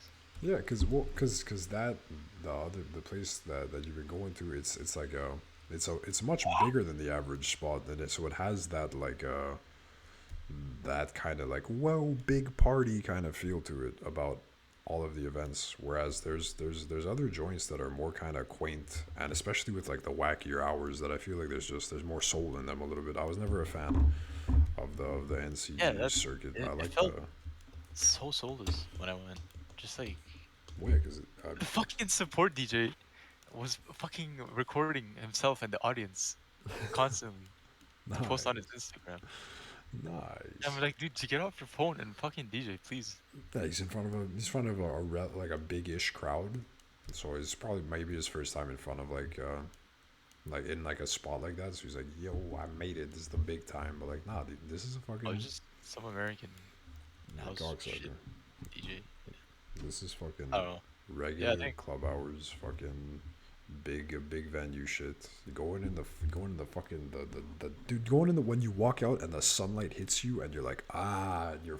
S1: Yeah, cause that the place that you've been going to, it's like it's much bigger than the average spot, and so it has that like that kind of like whoa big party kind of feel to it about all of the events. Whereas there's other joints that are more kind of quaint, and especially with like the wackier hours that I feel like there's more soul in them a little bit. I was never a fan of the NC
S3: Yeah,
S1: circuit. I
S3: it
S1: like
S3: felt
S1: the
S3: so soulless when I went. Just like
S1: way because
S3: the fucking support DJ. was fucking recording himself and the audience constantly to post on his
S1: Nice.
S3: Instagram. I'm
S1: Nice.
S3: like, dude, you get off your phone and fucking DJ, please.
S1: Yeah, he's in front of like a big-ish crowd. So it's probably maybe his first time in front of like in like a spot like that. So he's like, "Yo, I made it. This is the big time." But like, nah, dude, this is a
S3: Oh,
S1: fucking
S3: it's just some American house shit
S1: cocksucker.
S3: DJ.
S1: This is fucking
S3: I don't know. Yeah, I
S1: regular
S3: think
S1: club hours, fucking big venue shit. Going in the fucking the dude going in the when you walk out and the sunlight hits you and you're like and you're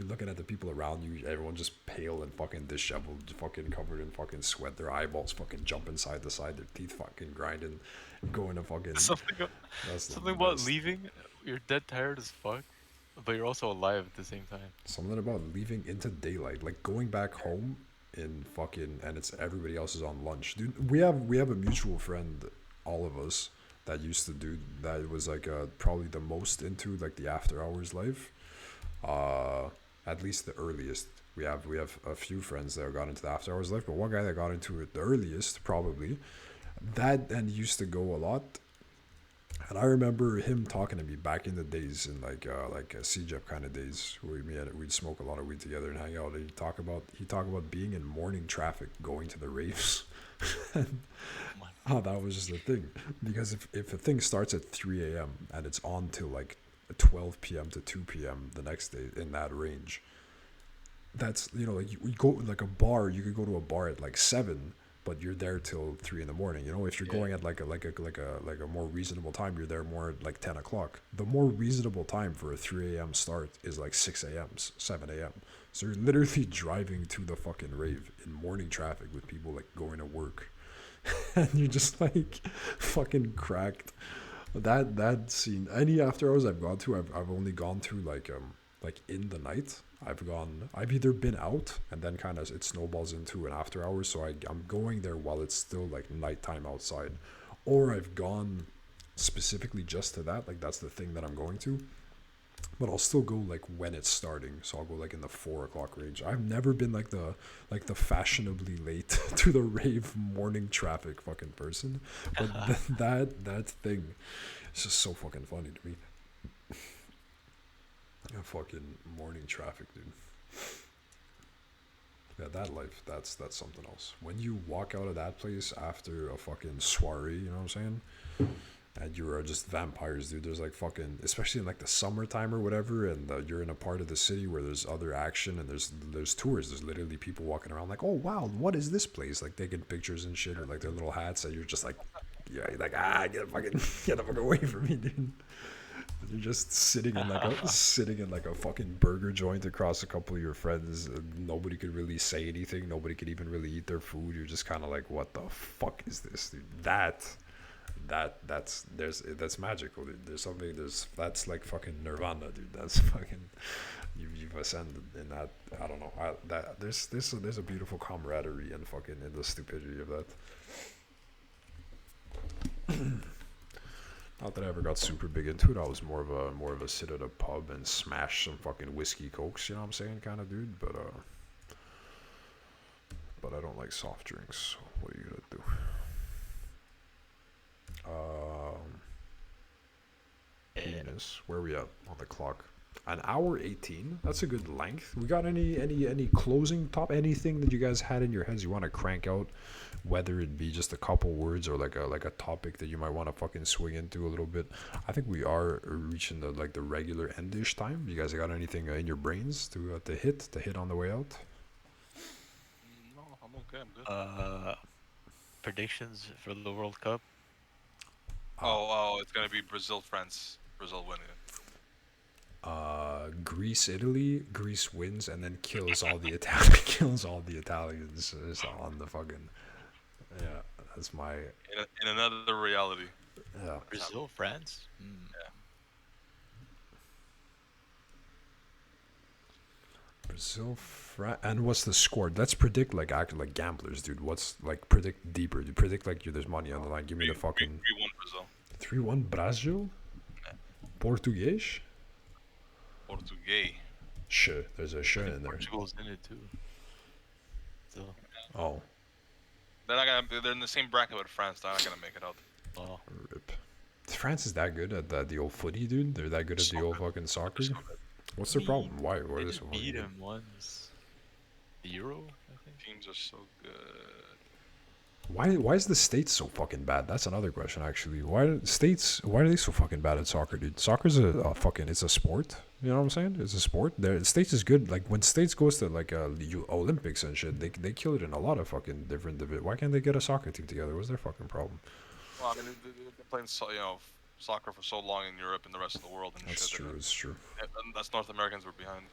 S1: looking at the people around you, everyone just pale and fucking disheveled, fucking covered in fucking sweat, their eyeballs fucking jumping side to side, their teeth fucking grinding, going to fucking
S3: something
S1: that's the
S3: something about
S1: best.
S3: leaving. You're dead tired as fuck, but you're also alive at the same time.
S1: Something about leaving into daylight, like going back home in fucking, and it's everybody else is on lunch, dude. We have a mutual friend, all of us, that used to do that was like probably the most into like the after hours life. Uh, at least the earliest. We have a few friends that got into the after hours life, but one guy that got into it the earliest probably that and used to go a lot. And I remember him talking to me back in the days in like CJEP kind of days where we'd smoke a lot of weed together and hang out. And he'd talk about being in morning traffic going to the raves. And
S3: Oh my.
S1: how that was just a thing. Because if a thing starts at 3 a.m. and it's on till like 12 p.m. to 2 p.m. the next day in that range, that's like you go like a bar. You could go to a bar at like 7, but you're there till 3 in the morning. If you're
S3: Yeah.
S1: going at like a more reasonable time, you're there more at like 10 o'clock. The more reasonable time for a 3 a.m. start is like 6 a.m., 7 a.m. So you're literally driving to the fucking rave in morning traffic with people like going to work, and you're just like fucking cracked. That scene. Any after hours I've gone to, I've only gone to like in the night. I've either been out and then kind of it snowballs into an after hours, so I'm going there while it's still like nighttime outside, or I've gone specifically just to that, like that's the thing that I'm going to. But I'll still go like when it's starting, so I'll go like in the 4 o'clock range. I've never been like the fashionably late to the rave morning traffic fucking person, but that thing is just so fucking funny to me. Fucking morning traffic, dude. Yeah, that life, that's something else. When you walk out of that place after a fucking soiree, you know what I'm saying? And you are just vampires, dude. There's like fucking, especially in like the summertime or whatever, and you're in a part of the city where there's other action and there's tours. There's literally people walking around like, oh wow, what is this place? Like taking pictures and shit with like their little hats, and you're just like, yeah, you're like get the fuck away from me, dude. You're just sitting in like a fucking burger joint across a couple of your friends. Nobody could really say anything. Nobody could even really eat their food. You're just kind of like, what the fuck is this, dude? That's magical, dude. That's like fucking nirvana, dude. That's fucking you've ascended in that. I don't know. There's a beautiful camaraderie and fucking in the stupidity of that. Not that I ever got super big into it. I was more of a sit at a pub and smash some fucking whiskey cokes. You know what I'm saying, kind of dude. But I don't like soft drinks. So what are you gonna do? Penis. Where are we at on the clock? An hour 18. That's a good length. We got any closing anything that you guys had in your heads you want to crank out, whether it be just a couple words or like a topic that you might want to fucking swing into a little bit. I think we are reaching the regular endish time. You guys got anything in your brains to hit on the way out?
S2: No, I'm okay. I'm good.
S3: Predictions for the World Cup.
S2: It's gonna be Brazil, France. Brazil winning it.
S1: Greece, Italy. Greece wins and then kills all the kills all the Italians on the fucking. Yeah, that's my.
S2: In another reality.
S1: Yeah.
S3: Brazil, France.
S1: Brazil, and what's the score? Let's predict like acting like gamblers, dude. What's like predict deeper? Dude, predict like there's money on the line. Give me the fucking
S2: 3-1 Brazil.
S1: 3-1 Brazil. Português.
S2: Português.
S1: Sure, there's a sure in there.
S3: Portugal's in it too. So
S1: Oh,
S2: They're not gonna. They're in the same bracket with France. They're not gonna make it out.
S3: Oh,
S1: Rip. France is that good at the old footy, dude. They're that good at the
S2: So
S1: old
S2: good.
S1: fucking soccer.
S2: So good.
S1: What's their
S3: I
S1: problem?
S3: mean,
S1: Why are
S3: they
S1: they
S3: just
S1: so fucking
S3: beat
S1: good?
S3: him once. The Euro, I think.
S2: Teams are so good.
S1: Why is the States so fucking bad? That's another question actually. Why are they so fucking bad at soccer, dude? Soccer's a fucking it's a sport. You know what I'm saying? It's a sport. The States is good. Like when States goes to like Olympics and shit, they kill it in a lot of fucking different divisions. Why can't they get a soccer team together? What's their fucking problem?
S2: Well, I mean, they've been playing soccer for so long in Europe and the rest of the world and
S1: That's
S2: shit.
S1: true. It's true.
S2: And that's North Americans were behind.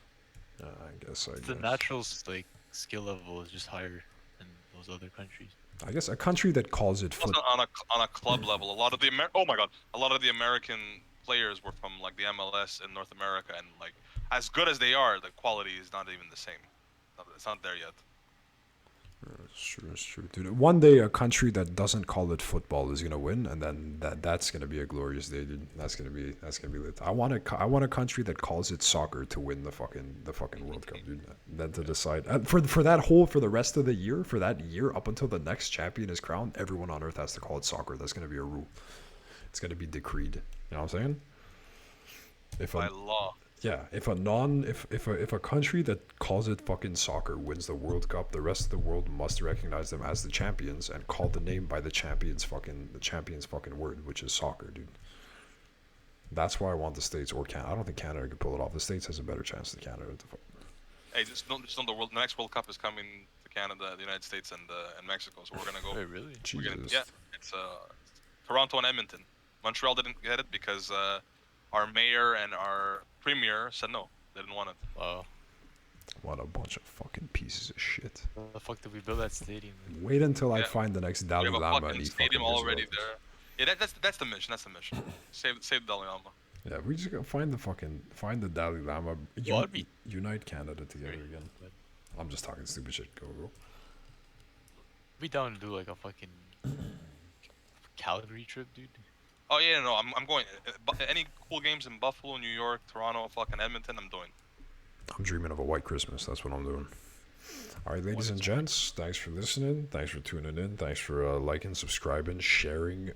S1: I guess.
S3: The natural like skill level is just higher in those other countries.
S1: I guess a country that calls it
S2: Plus,
S1: foot.
S2: on a club level, a lot of the a lot of the American players were from like the MLS in North America, and like as good as they are, the quality is not even the same. It's not there yet.
S1: It's true. It's true, dude. One day, a country that doesn't call it football is gonna win, and then that's gonna be a glorious day, dude. That's gonna be lit. I want a country that calls it soccer to win the fucking World Cup, dude. Then to decide for the rest of the year, for that year up until the next champion is crowned, everyone on earth has to call it soccer. That's gonna be a rule. It's gonna be decreed. You know what I'm saying?
S2: By law.
S1: Yeah, if a country that calls it fucking soccer wins the World Cup, the rest of the world must recognize them as the champions and call the name by the champion's fucking word, which is soccer, dude. That's why I want the States or Canada. I don't think Canada could pull it off. The States has a better chance than Canada.
S2: Hey, just know the next World Cup is coming to Canada, the United States, and Mexico. So we're gonna go.
S3: Wait, really?
S1: Jesus.
S2: Yeah, it's Toronto and Edmonton. Montreal didn't get it because our mayor and our premier said no. They didn't want it.
S3: Wow.
S1: What a bunch of fucking pieces of shit.
S3: How the fuck did we build that stadium?
S1: Wait until I
S2: Yeah.
S1: find the next
S2: We
S1: Dalai
S2: have a
S1: Lama and
S2: fucking
S1: he
S2: stadium
S1: fucking
S2: already
S1: Israel.
S2: there. Yeah, that's the mission. That's the mission. Save Dalai Lama.
S1: Yeah, we just gotta find the Dalai Lama.
S3: That'd be-
S1: Unite Canada together
S3: Great.
S1: again. I'm just talking stupid shit. Go.
S3: Be down to do like a fucking Calgary trip, dude.
S2: Oh yeah, no, I'm going. Any cool games in Buffalo, New York, Toronto, fucking Edmonton, I'm doing.
S1: I'm dreaming of a white Christmas. That's what I'm doing. All right, ladies and gents, thanks for listening. Thanks for tuning in. Thanks for liking, subscribing, sharing.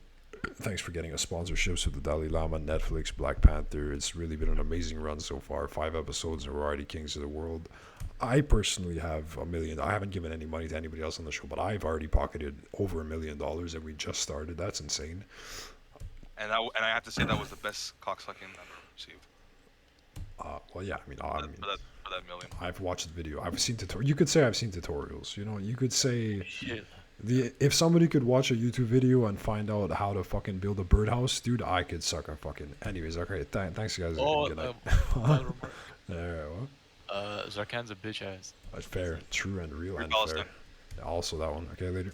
S1: Thanks for getting us sponsorships with the Dalai Lama, Netflix, Black Panther. It's really been an amazing run so far. 5 episodes and we're already kings of the world. I personally have $1 million. I haven't given any money to anybody else on the show, but I've already pocketed over $1 million and we just started. That's insane.
S2: And I have to say that was the best cocksucking I've ever received.
S1: Well, yeah, I mean,
S2: For that million.
S1: I've watched the video. I've seen tutorials. You could say I've seen tutorials. You know, you could say
S3: Shit.
S1: if somebody could watch a YouTube video and find out how to fucking build a birdhouse, dude, I could suck a fucking. Anyways, okay. Thanks, guys.
S3: Oh,
S1: Good night.
S3: final remark.
S1: Alright, well,
S3: Zarkan's a bitch ass.
S1: that's fair, true, and real,
S2: Free
S1: and
S2: Palestine.
S1: fair. Also, that one. Okay, later.